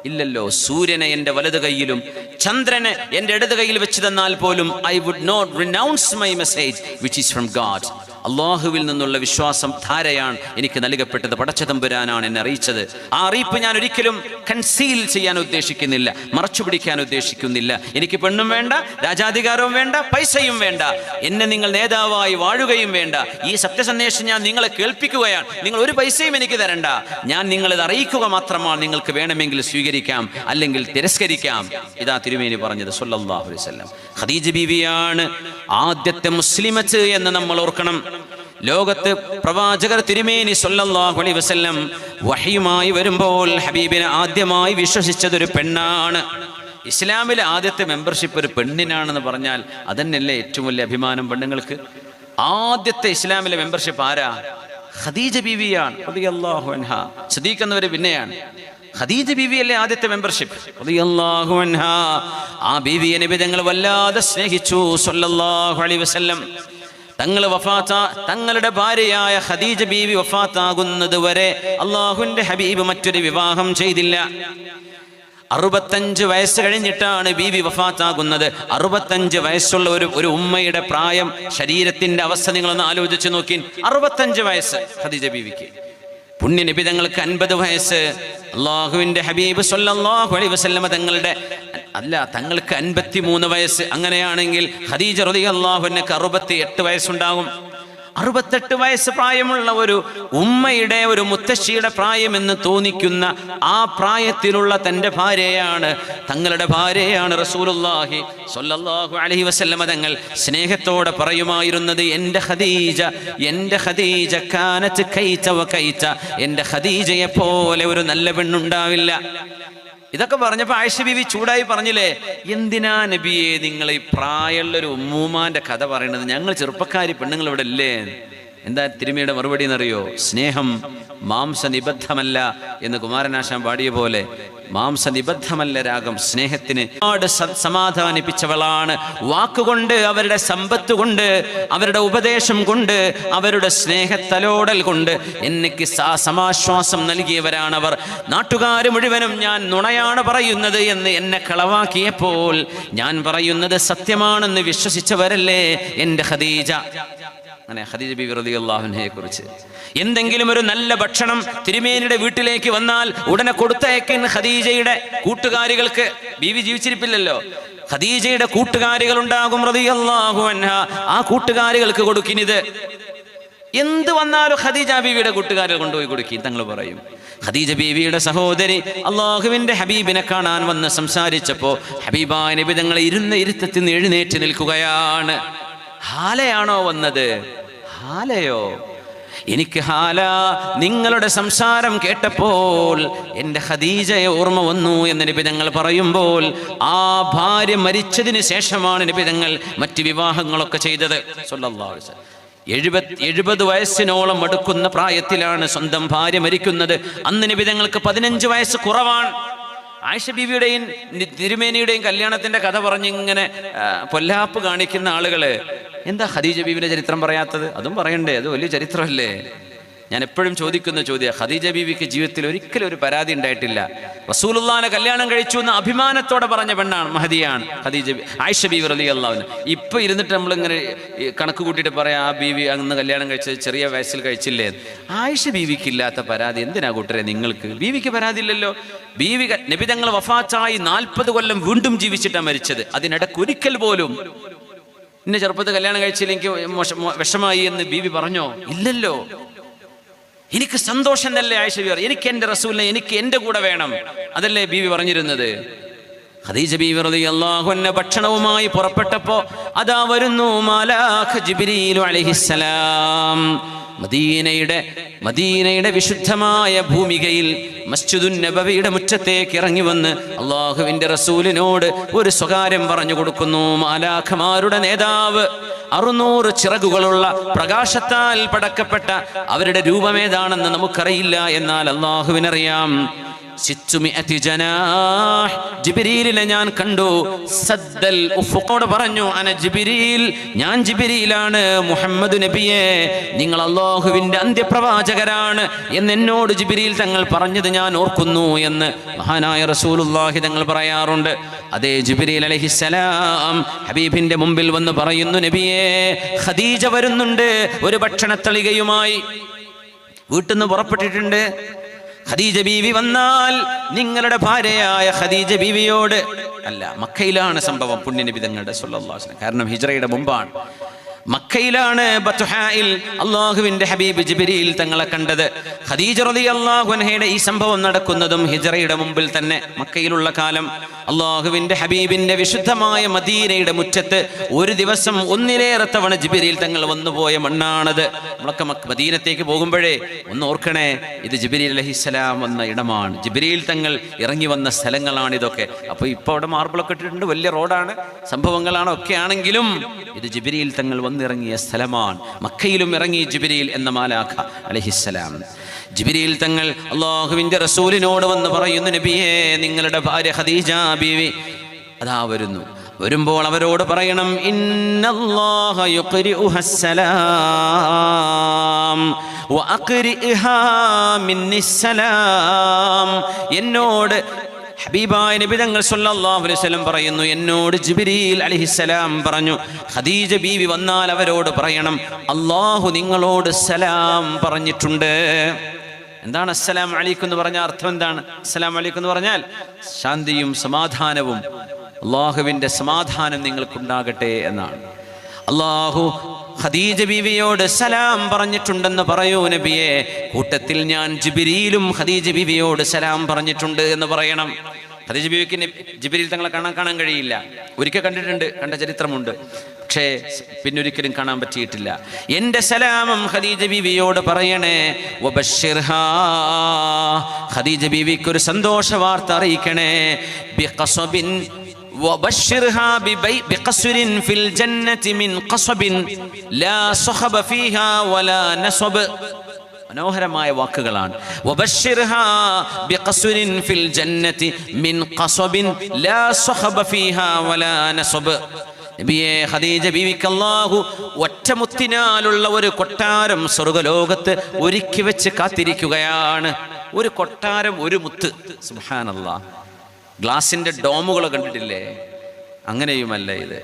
ഇല്ലല്ലോ. സൂര്യനെ എൻ്റെ വലത് കൈയിലും ചന്ദ്രനെ എൻ്റെ ഇടത് കൈയിൽ വെച്ച് തന്നാൽ പോലും I would not renounce my message which is from God. അള്ളാഹുവിൽ നിന്നുള്ള വിശ്വാസം ധാരയാണ് എനിക്ക് നൽകപ്പെട്ടത്. പടച്ച തമ്പുരാനാണ് എന്നെ അറിയിച്ചത്. ആ അറിയിപ്പ് ഞാൻ ഒരിക്കലും കൺസീൽ ചെയ്യാൻ ഉദ്ദേശിക്കുന്നില്ല, മറച്ചു പിടിക്കാൻ ഉദ്ദേശിക്കുന്നില്ല. എനിക്ക് പെണ്ണും വേണ്ട, രാജാധികാരവും വേണ്ട, പൈസയും വേണ്ട, എന്നെ നിങ്ങൾ നേതാവായി വാഴുകയും വേണ്ട. ഈ സത്യസന്ദേശം ഞാൻ നിങ്ങളെ കേൾപ്പിക്കുകയാണ്. നിങ്ങൾ ഒരു പൈസയും എനിക്ക് തരണ്ട, ഞാൻ നിങ്ങളത് അറിയിക്കുക മാത്രമാണ്. നിങ്ങൾക്ക് വേണമെങ്കിൽ സ്വീകരിക്കാം, അല്ലെങ്കിൽ തിരസ്കരിക്കാം. ഇതാ തിരുമേനി പറഞ്ഞത് സല്ലല്ലാഹു അലൈഹി വസല്ലം. ഖദീജ ബീവിയാണ് ആദ്യത്തെ മുസ്ലിമത്ത് എന്ന് നമ്മൾ ഓർക്കണം. ലോകത്ത് പ്രവാചകർ തിരുമേനി സല്ലല്ലാഹു അലൈഹി വസല്ലം വഹയുമായി വരുമ്പോൾ ഹബീബിനെ ആദ്യമായി വിശ്വസിച്ചതൊരു പെണ്ണാണ്. ഇസ്ലാമിലെ ആദ്യത്തെ മെമ്പർഷിപ്പ് ഒരു പെണ്ണിനാണെന്ന് പറഞ്ഞാൽ അതന്നെയല്ലേ ഏറ്റവും വലിയ അഭിമാനം പെണ്ണുങ്ങൾക്ക്. ആദ്യത്തെ ഇസ്ലാമിലെ മെമ്പർഷിപ്പ് ആരാ? ഖദീജ ബീവിയാണ് റളിയല്ലാഹു അൻഹ. സിദ്ദീഖ് എന്നവര് പിന്നെയാണ്. ഖദീജ ബീവിയല്ലേ ആദ്യത്തെ മെമ്പർഷിപ്പ് റളിയല്ലാഹു അൻഹ. ആ ബീവിയെ നബി തങ്ങൾ വല്ലാതെ സ്നേഹിച്ചു സല്ലല്ലാഹു അലൈഹി വസല്ലം. തങ്ങളുടെ ഭാര്യയായ ഖദീജ ബീവി വഫാത്താകുന്നത് വരെ അള്ളാഹുവിന്റെ ഹബീബ് മറ്റൊരു വിവാഹം ചെയ്തില്ല. 65 വയസ്സ് കഴിഞ്ഞിട്ടാണ് ബീവി വഫാത്താകുന്നത്. 65 വയസ്സുള്ള ഒരു ഉമ്മയുടെ പ്രായം, ശരീരത്തിന്റെ അവസ്ഥ നിങ്ങളൊന്ന് ആലോചിച്ച് നോക്കി. 65 വയസ്സ് ഖദീജ ബീവിക്ക്. പുണ്യ നബി തങ്ങൾക്ക് 50 വയസ്സ്. അള്ളാഹുവിന്റെ ഹബീബ് സല്ലല്ലാഹു അലൈഹി വസല്ലമ തങ്ങൾക്ക് 53 വയസ്സ്. അങ്ങനെയാണെങ്കിൽ ഖദീജ റളിയല്ലാഹു അൻഹയ്ക്ക് 68 വയസ്സുണ്ടാകും. 68 വയസ്സ് പ്രായമുള്ള ഒരു ഉമ്മയുടെ, ഒരു മുത്തശ്ശിയുടെ പ്രായമെന്ന് തോന്നിക്കുന്ന ആ പ്രായത്തിലുള്ള തൻ്റെ ഭാര്യയാണ്, തങ്ങളുടെ ഭാര്യയാണ് റസൂലുള്ളാഹി സ്വല്ലല്ലാഹു അലൈഹി വസല്ലമ തങ്ങൾ സ്നേഹത്തോടെ പറയുമായിരുന്നത്, എൻ്റെ ഖദീജ, എൻ്റെ ഖദീജ കാനത്ത് കൈത വ കൈത, എൻ്റെ ഖദീജയെ പോലെ ഒരു നല്ല പെണ്ണുണ്ടാവില്ല. ഇതൊക്കെ പറഞ്ഞപ്പോൾ ആയിഷ ബീവി ചൂടായി പറഞ്ഞില്ലേ, എന്തിനാ നബിയെ നിങ്ങൾ ഈ പ്രായമുള്ളൊരു ഉമ്മൂമാന്റെ കഥ പറയുന്നത്? ഞങ്ങൾ ചെറുപ്പക്കാരി പെണ്ണുങ്ങൾ ഇവിടെ ഇല്ലേ? എന്താ തിരുമേനിയുടെ മറുപടി എന്നറിയോ? സ്നേഹം മാംസനിബദ്ധമല്ല എന്ന് കുമാരനാശാൻ പാടിയ പോലെ, മാംസനിബദ്ധമല്ല രാഗം. സ്നേഹത്തിന് ഒരുപാട് സമാധാനിപ്പിച്ചവളാണ്. വാക്കുകൊണ്ട്, അവരുടെ സമ്പത്ത് കൊണ്ട്, അവരുടെ ഉപദേശം കൊണ്ട്, അവരുടെ സ്നേഹത്തലോടൽ കൊണ്ട് എനിക്ക് സമാശ്വാസം നൽകിയവരാണവർ. നാട്ടുകാർ മുഴുവനും ഞാൻ നുണയാണ് പറയുന്നത് എന്ന് എന്നെ കളവാക്കിയപ്പോൾ ഞാൻ പറയുന്നത് സത്യമാണെന്ന് വിശ്വസിച്ചവരല്ലേ എൻ്റെ ഖദീജ. അങ്ങനെ ഖദീജ ബീവി റളിയല്ലാഹു അൻഹയെ കുറിച്ച് എന്തെങ്കിലും ഒരു നല്ല ഭക്ഷണം തിരുമേനിയുടെ വീട്ടിലേക്ക് വന്നാൽ ഉടനെ കൊടുത്തയക്കാൻ ഖദീജയുടെ കൂട്ടുകാരികൾക്ക്. ബീവി ജീവിച്ചിരിപ്പില്ലല്ലോ. ഖദീജയുടെ കൂട്ടുകാരികൾ ഉണ്ടാകും റളിയല്ലാഹു അൻഹ. ആ കൂട്ടുകാരികൾക്ക് കൊടുക്കിനിത്. എന്ത് വന്നാലും ഖദീജ ബീവിയുടെ കൂട്ടുകാരികൾ കൊണ്ടുപോയി കൊടുക്കും. തങ്ങൾ പറയും, ഖദീജ ബീവിയുടെ സഹോദരി അള്ളാഹുവിന്റെ ഹബീബിനെ കാണാൻ വന്ന് സംസാരിച്ചപ്പോ ഹബീബായ നബി തങ്ങൾ ഇരുന്ന ഇരുത്തത്തിൽ നിന്ന് എഴുന്നേറ്റ് നിൽക്കുകയാണ്. ഹാലയാണോ വന്നത്? ഹാലയോ? എനിക്ക് ഹാല, നിങ്ങളുടെ സംസാരം കേട്ടപ്പോൾ എൻ്റെ ഖദീജയെ ഓർമ്മ വന്നു എന്ന് നബി തങ്ങൾ പറയുമ്പോൾ, ആ ഭാര്യ മരിച്ചതിന് ശേഷമാണ് നബി തങ്ങൾ മറ്റ് വിവാഹങ്ങളൊക്കെ ചെയ്തത് സല്ലല്ലാഹു അലൈഹി വസല്ലം. 70 വയസ്സിനോളം അടുക്കുന്ന പ്രായത്തിലാണ് സ്വന്തം ഭാര്യ മരിക്കുന്നത്. അന്ന് നബി തങ്ങൾക്ക് 15 വയസ്സ് കുറവാണ്. ആയിഷ ബീവിയുടെയും തിരുമേനിയുടെയും കല്യാണത്തിന്റെ കഥ പറഞ്ഞിങ്ങനെ പൊല്ലാപ്പ് കാണിക്കുന്ന ആളുകള് എന്താ ഖദീജ ബീവിയുടെ ചരിത്രം പറയാത്തത്? അതും പറയണ്ടേ, അത് വലിയ ചരിത്രമല്ലേ. ഞാൻ എപ്പോഴും ചോദിക്കുന്ന ചോദ്യം, ഖദീജ ബീവിക്ക് ജീവിതത്തിൽ ഒരിക്കലും ഒരു പരാതി ഉണ്ടായിട്ടില്ല. റസൂലുള്ളാഹിനെ കല്യാണം കഴിച്ചു എന്ന് അഭിമാനത്തോടെ പറഞ്ഞ പെണ്ണാണ്, മഹദിയാണ് ഖദീജ ആയിഷ ബീവി റളിയല്ലാഹു അൻഹ. ഇപ്പൊ ഇരുന്നിട്ട് നമ്മളിങ്ങനെ കണക്ക് കൂട്ടിയിട്ട് പറയാം, ആ ബീവി അന്ന് കല്യാണം കഴിച്ചത് ചെറിയ വയസ്സിൽ കഴിച്ചില്ലേ. ആയിഷ ബീവിക്ക് ഇല്ലാത്ത പരാതി എന്തിനാ കൂട്ടരെ നിങ്ങൾക്ക്? ബീവിക്ക് പരാതി ഇല്ലല്ലോ. ബീവി നബി തങ്ങൾ വഫാത്തായി 40 കൊല്ലം വീണ്ടും ജീവിച്ചിട്ടാണ് മരിച്ചത്. അതിനിടയ്ക്ക് ഒരിക്കൽ പോലും ഇന്നെ ചെറുപ്പത്തിൽ കല്യാണം കഴിച്ചില്ലെങ്കിൽ വിഷമായി എന്ന് ബീവി പറഞ്ഞോ? ഇല്ലല്ലോ. എനിക്ക് സന്തോഷം എന്നല്ലേ ആയിഷ ബീവി, എനിക്ക് എൻ്റെ റസൂലിനെ എനിക്ക് എൻ്റെ കൂടെ വേണം, അതല്ലേ ബീവി പറഞ്ഞിരുന്നത്. ഖദീജ ബീവി റളിയല്ലാഹു അൻഹ ഭക്ഷണവുമായി പുറപ്പെട്ടപ്പോ അതാ വരുന്നു മാലാഖ ജിബ്രീൽ അലൈഹിസ്സലാം. മദീനയുടെ വിശുദ്ധമായ ഭൂമികയിൽ മസ്ജിദുൻ നബവിയുടെ മുറ്റത്തേക്ക് ഇറങ്ങി വന്ന് അള്ളാഹുവിന്റെ റസൂലിനോട് ഒരു സ്വകാര്യം പറഞ്ഞു കൊടുക്കുന്നു. മാലാഖമാരുടെ നേതാവ്, 600 ചിറകുകളുള്ള പ്രകാശത്താൽ പടക്കപ്പെട്ട അവരുടെ രൂപമേതാണെന്ന് നമുക്കറിയില്ല, എന്നാൽ അള്ളാഹുവിനറിയാം. 600 ജനാഹ് ജിബ്രീലിനെ ഞാൻ കണ്ടു. സദ്ദൽ ഉഫുഖോട് പറഞ്ഞു, അന ജിബ്രീൽ, ഞാൻ ജിബ്രീലാണ്. മുഹമ്മദ് നബിയെ, നിങ്ങൾ അല്ലാഹുവിന്റെ അന്ത്യപ്രവാചകരാണ് എന്നോട് ജിബ്രീൽ തങ്ങൾ പറഞ്ഞത് ഞാൻ ഓർക്കുന്നു എന്ന് മഹാനായ റസൂലുള്ളാഹി തങ്ങൾ പറയാറുണ്ട്. അതേ ജിബ്രീൽ അലൈഹിസ്സലാം ഹബീബിന്റെ മുമ്പിൽ വന്ന് പറയുന്നു, നബിയെ, ഖദീജ വരുന്നുണ്ട് ഒരു ഭക്ഷണത്തളികയുമായി, വീട്ടിൽ നിന്ന് പുറപ്പെട്ടിട്ടുണ്ട്. ഖദീജ ബീവി വന്നാൽ നിങ്ങളുടെ ഭാര്യയായ ഖദീജ ബീവിയോട്, അല്ല, മക്കയിലാണ് സംഭവം, പുണ്യനബി തങ്ങളുടെ സല്ലല്ലാഹു അലൈഹി വസല്ലം, കാരണം ഹിജ്റയുടെ മുമ്പാണ്. മക്കയിലാണ് ബത്ഹായിൽ അള്ളാഹുവിന്റെ ഹബീബ് ജിബ്രീൽ തങ്ങളെ കണ്ടത്. ഖദീജ റളിയല്ലാഹു അൻഹയുടെ ഈ സംഭവം നടക്കുന്നതും ഹിജ്റയുടെ മുമ്പിൽ തന്നെ, മക്കയിലുള്ള കാലം. അള്ളാഹുവിന്റെ ഹബീബിന്റെ വിശുദ്ധമായ മദീനയുടെ മുറ്റത്ത് ഒരു ദിവസം ഒന്നിലേറെ തവണ ജിബ്രീൽ തങ്ങൾ വന്നുപോയ മണ്ണാണത്. നമ്മളൊക്കെ മദീനത്തേക്ക് പോകുമ്പോഴേ ഒന്ന് ഓർക്കണേ, ഇത് ജിബ്രീൽ അലൈഹിസ്സലാം വന്ന ഇടമാണ്, ജിബ്രീൽ തങ്ങൾ ഇറങ്ങി വന്ന സ്ഥലങ്ങളാണ് ഇതൊക്കെ. അപ്പോൾ ഇപ്പോൾ അവിടെ മാർബിളൊക്കെ ഇട്ടിട്ടുണ്ട്, വലിയ റോഡാണ്, സംഭവങ്ങളാണ്, ഒക്കെ ആണെങ്കിലും ഇത് ജിബ്രീൽ തങ്ങൾ വന്നിറങ്ങിയ സ്ഥലമാണ്. മക്കയിലും ഇറങ്ങി ജിബ്രീൽ എന്ന മാലാഖ അലൈഹിസ്സലാം. ജിബ്രീൽ തങ്ങൾ അല്ലാഹുവിന്റെ റസൂലിനോട് വന്ന് പറയുന്നു, നബിയേ, നിങ്ങളുടെ ഭാര്യ ഖദീജ ബീവി അതാ വരുന്നു. വരുമ്പോൾ അവരോട് പറയണം, ഇന്നല്ലാഹ യുഖ്രിഉഹസ്സലാം വഅഖ്രിഇഹാ മിന്നിസ്സലാം. എന്നോട് ഹബീബായ നബി തങ്ങൾ സല്ലല്ലാഹു അലൈഹി വസല്ലം പറയുന്നു, എന്നോട് ജിബ്രീൽ അലൈഹിസ്സലാം പറഞ്ഞു, ഖദീജ ബീവി വന്നാൽ അവരോട് പറയണം, അല്ലാഹു നിങ്ങളോട് സലാം പറഞ്ഞിട്ടുണ്ട്. എന്താണ് അസ്സലാമു അലൈക്കും എന്ന് പറഞ്ഞാൽ അർത്ഥം എന്താണ്? അസ്സലാമു അലൈക്കും എന്ന് പറഞ്ഞാൽ ശാന്തിയും സമാധാനവും, അള്ളാഹുവിൻ്റെ സമാധാനം നിങ്ങൾക്കുണ്ടാകട്ടെ എന്നാണ്. അള്ളാഹു ഖദീജ ബീവിയോട് സലാം പറഞ്ഞിട്ടുണ്ടെന്ന് പറയൂ നബിയെ. കൂട്ടത്തിൽ ഞാൻ ജിബ്രീലും ഖദീജ ബീവിയോട് സലാം പറഞ്ഞിട്ടുണ്ട് എന്ന് പറയണം. ഖദീജ ബീവിക്ക് ജിബ്രീൽ തങ്ങളെ കാണാൻ കഴിയില്ല. ഒരിക്കൽ കണ്ടിട്ടുണ്ട്, കണ്ട ചരിത്രമുണ്ട്, പക്ഷേ പിന്നൊരിക്കലും കാണാൻ പറ്റിയിട്ടില്ല. എൻ്റെ സലാമും ഖദീജ ബീവിയോട് പറയണേ. വബശ്ശിർഹാ, ഖദീജ ബീവിക്കൊരു സന്തോഷ വാർത്ത അറിയിക്കണേ. ബിഖസ്ബിൻ وبشرها بقصر في الجنة من قصب لا صخب فيها ولا نصب. മനോഹരമായ വാക്കുകളാണ്. വബശ്ശിർഹാ ബിഖസ്റിൻ ഫിൽ ജന്നതി മിൻ ഖസബിൻ ലാ സഖബ ഫീഹാ വലാ നസബ്. നബിയെ, ഖദീജ ബീവിക്ക് അല്ലാഹു ഒറ്റമുത്തിനാലുള്ള ഒരു കൊട്ടാരം സ്വർഗ്ഗലോകത്ത് ഒരുക്കി വെച്ച് കാത്തിരിക്കുകയാണ്. ഒരു കൊട്ടാരം, ഒരു മുത്ത്. സുബ്ഹാനല്ലാഹ്. ഗ്ലാസിന്റെ ഡോമുകൾ കണ്ടിട്ടില്ലേ? അങ്ങനെയുമല്ല ഇത്,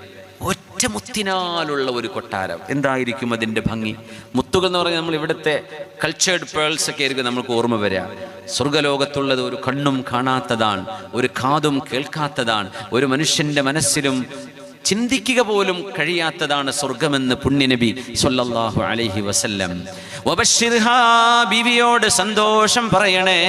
ഒറ്റമുത്തിനാലുള്ള ഒരു കൊട്ടാരം. എന്തായിരിക്കും അതിൻ്റെ ഭംഗി? മുത്തുകൾ എന്ന് പറഞ്ഞാൽ നമ്മൾ ഇവിടുത്തെ കൾച്ചേർഡ് പേൾസ് ഒക്കെ ആയിരിക്കും നമ്മൾക്ക് ഓർമ്മ വരിക. സ്വർഗ്ഗലോകത്തുള്ളത് ഒരു കണ്ണും കാണാത്തതാണ്, ഒരു കാതും കേൾക്കാത്തതാണ്, ഒരു മനുഷ്യൻ്റെ മനസ്സിലും ചിന്തിക്കുക പോലും കഴിയാത്തതാണ് സ്വർഗമെന്ന് പുണ്യനബി സല്ലല്ലാഹു അലൈഹി വസല്ലം. വബശ്ശിർഹാ, ബീവിയോട് സന്തോഷം പറയണേ.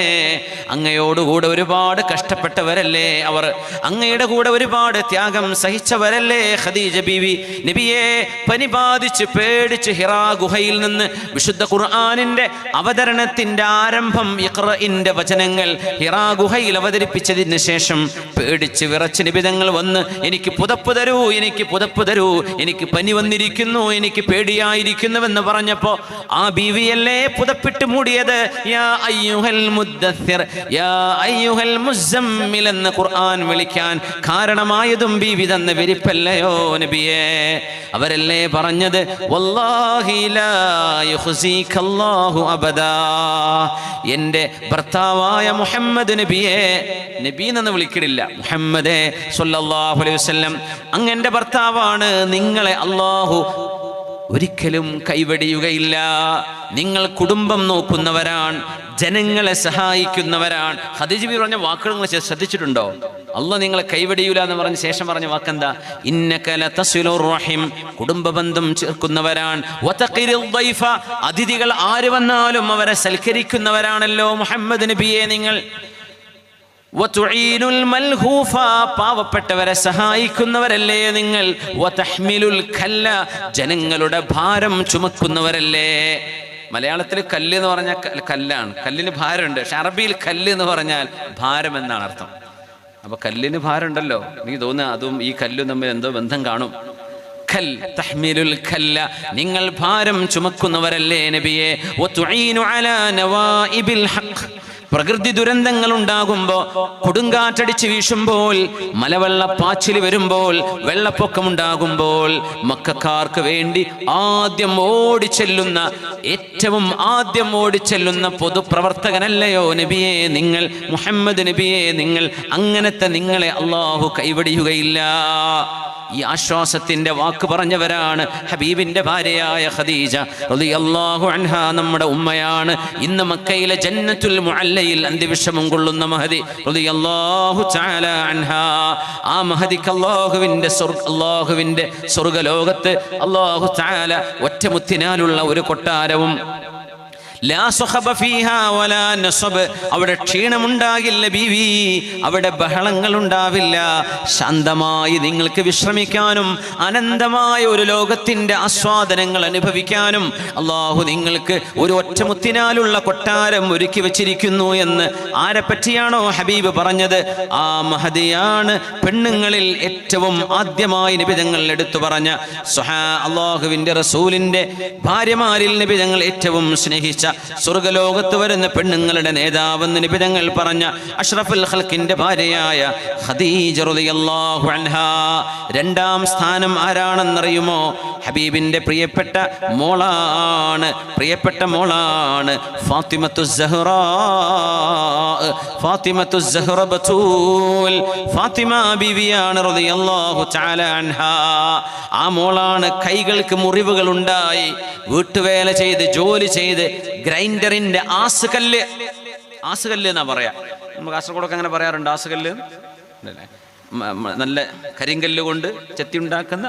അങ്ങയോടുകൂടെ ഒരുപാട് കഷ്ടപ്പെട്ടവരല്ലേ അവർ, അങ്ങയുടെ കൂടെ ഒരുപാട് ത്യാഗം സഹിച്ചവരല്ലേ ഖദീജ ബീവി. നബിയെ, പനി ബാധിച്ച് പേടിച്ച് ഹിറാ ഗുഹയിൽ നിന്ന് വിശുദ്ധ ഖുർആനിന്റെ അവതരണത്തിന്റെ ആരംഭം, ഇഖ്റഇന്റെ വചനങ്ങൾ ഹിറാ ഗുഹയിൽ അവതരിപ്പിച്ചതിന് ശേഷം പേടിച്ച് വിറച്ച് നബി തങ്ങൾ വന്ന്, എനിക്ക് പുതപ്പ് തരൂ എനിക്ക് പുതപ്പ് തരൂ, എനിക്ക് പനി വന്നിരിക്കുന്നു, എനിക്ക് പേടിയായിരിക്കുന്നുവെന്ന് പറഞ്ഞപ്പോ ആ ബീവിയല്ലേ പുതപ്പിട്ട് മൂടിയത്. യാ അയ്യുഹൽ മുദ്ദസ്സിർ യാ അയ്യുഹൽ മുസമ്മിൽ എന്ന് ഖുർആൻ വിളിക്കാൻ കാരണമായതും ബീവി തന്ന വിരിപ്പല്ലയോ നബിയേ? അവരല്ലേ പറഞ്ഞത് വല്ലാഹി ലാ യുഖ്സികല്ലാഹു അബദാ, എൻ്റെ ഭർത്താവായ മുഹമ്മദ് നബിയെ, നബി എന്ന് വിളിക്കണില്ല, മുഹമ്മദേ സ്വല്ലല്ലാഹു അലൈഹി വസല്ലം, അങ്ങന്റെ ഭർത്താവാണ്, നിങ്ങളെ അല്ലാഹു ഒരിക്കലും കൈവെടിയുകയില്ല. നിങ്ങൾ കുടുംബം നോക്കുന്നവരാണ്, ജനങ്ങളെ സഹായിക്കുന്നവരാണ്. ഖദീജ ബീവി പറഞ്ഞ വാക്കുകൾ നിങ്ങൾ ശ്രദ്ധിച്ചിട്ടുണ്ടോ? അല്ലാഹ് നിങ്ങളെ കൈവെടിയൂല എന്ന് പറഞ്ഞ ശേഷം പറഞ്ഞ വാക്കെന്താ? ഇന്നക ലതസിലുർ റഹിം, കുടുംബബന്ധം ചേർക്കുന്നവരാണ്. വതഖിറുൽ ദൈഫ, അതിഥികൾ ആര് വന്നാലും അവരെ സൽക്കരിക്കുന്നവരാണല്ലോ മുഹമ്മദ് നബിയെ നിങ്ങൾ. വതുഈനുൽ മൽഹൂഫ, പാവപ്പെട്ടവരെ സഹായിക്കുന്നവരല്ലേ നിങ്ങൾ. വതഹ്മിലുൽ കല്ല, ജനങ്ങളുടെ ഭാരം ചുമക്കുന്നവരല്ലേ. മലയാളത്തിൽ കല്ല് എന്ന് പറഞ്ഞാൽ കല്ലാണ്, കല്ലിന് ഭാരമുണ്ട്. പക്ഷെ അറബിയിൽ കല്ല് എന്ന് പറഞ്ഞാൽ ഭാരം എന്നാണ് അർത്ഥം. അപ്പൊ കല്ലിന് ഭാരമുണ്ടല്ലോ, എനിക്ക് തോന്നുന്നു അതും ഈ കല്ലും തമ്മിൽ എന്തോ ബന്ധം കാണും. കൽ തഹ്മിലുൽ കല്ല, നിങ്ങൾ ഭാരം ചുമക്കുന്നവരല്ലേ നബിയെ. വതുഈനു അലാ നവാഇബിൽ ഹഖ്, പ്രകൃതി ദുരന്തങ്ങൾ ഉണ്ടാകുമ്പോൾ, കൊടുങ്കാറ്റടിച്ച് വീശുമ്പോൾ, മലവെള്ളപ്പാച്ചിൽ വരുമ്പോൾ, വെള്ളപ്പൊക്കമുണ്ടാകുമ്പോൾ മക്കക്കാർക്ക് വേണ്ടി ആദ്യം ഓടിച്ചെല്ലുന്ന, ഏറ്റവും ആദ്യം ഓടിച്ചെല്ലുന്ന പൊതുപ്രവർത്തകനല്ലയോ നബിയെ നിങ്ങൾ, മുഹമ്മദ് നബിയെ നിങ്ങൾ. അങ്ങനത്തെ നിങ്ങളെ അല്ലാഹു കൈവടിയുകയില്ല. ഈ ആശ്വാസത്തിന്റെ വാക്ക് പറഞ്ഞവരാണ് ഹബീബിന്റെ ഭാര്യയായ ഖദീജ റളിയല്ലാഹു അൻഹാ, നമ്മുടെ ഉമ്മയാണ്. ഇന്ന് മക്കയിലെ ജന്നത്തുൽ മുഅല്ലയിൽ അന്ത്യവിശ്രമം കൊള്ളുന്ന മഹദി റളിയല്ലാഹു തആല അൻഹാ. ആ മഹദിക്ക് അല്ലാഹുവിന്റെ സ്വർഗ്ഗലോകത്ത് അല്ലാഹു തആല ഒറ്റമുത്തിനാലുള്ള ഒരു കൊട്ടാരവും, ലാ സഖബ ഫീഹാ വലാ നസബ്, അവിടെ ക്ഷീണമുണ്ടാകില്ല ബീവി, അവിടെ ബഹളങ്ങൾ ഉണ്ടാവില്ല. ശാന്തമായി നിങ്ങൾക്ക് വിശ്രമിക്കാനും അനന്തമായ ഒരു ലോകത്തിന്റെ ആസ്വാദനങ്ങൾ അനുഭവിക്കാനും അല്ലാഹു നിങ്ങൾക്ക് ഒരു ഒറ്റമുത്തിനാലുള്ള കൊട്ടാരം ഒരുക്കി വെച്ചിരിക്കുന്നു എന്ന് ആരെ പറ്റിയാണോ ഹബീബ് പറഞ്ഞത്, ആ മഹദിയാണ് പെണ്ണുങ്ങളിൽ ഏറ്റവും ആദ്യമായി നബി തങ്ങൾ എടുത്തു പറഞ്ഞ അല്ലാഹുവിന്റെ റസൂലിന്റെ ഭാര്യമാരിൽ നബി തങ്ങൾ ഏറ്റവും സ്നേഹിച്ച, സ്വർഗ്ഗലോകത്ത് വരുന്ന പെണ്ണുങ്ങളുടെ നേതാവെന്ന് നബി തങ്ങൾ പറഞ്ഞ അഷ്റഫുൽ ഖൽഖിന്റെ ഭാര്യയായ ഖദീജ റളിയല്ലാഹു അൻഹാ. രണ്ടാം സ്ഥാനം ആരാണെന്നറിയുമോ? ഹബീബിന്റെ പ്രിയപ്പെട്ട മോളാണ്, പ്രിയപ്പെട്ട മോളാണ് ഫാത്തിമത്തു സഹ്റാ, ഫാത്തിമത്തു സഹ്റ ബതൂൽ, ഫാത്തിമ ബീവിയാണ് റളിയല്ലാഹു തആല അൻഹാ. ആ മോളാണ് കൈകൾക്ക് മുറിവുകൾ ഉണ്ടായി, വീട്ടുവേല ചെയ്ത് ജോലി ചെയ്ത് ഗ്രൈൻഡറിന്റെ ആസുകല്ല് എന്നാ പറയാ, നമുക്ക് കാസർഗോഡൊക്കെ അങ്ങനെ പറയാറുണ്ട് ആസുകല്ല്, നല്ല കരിങ്കല്ല് കൊണ്ട് ചെത്തി ഉണ്ടാക്കുന്ന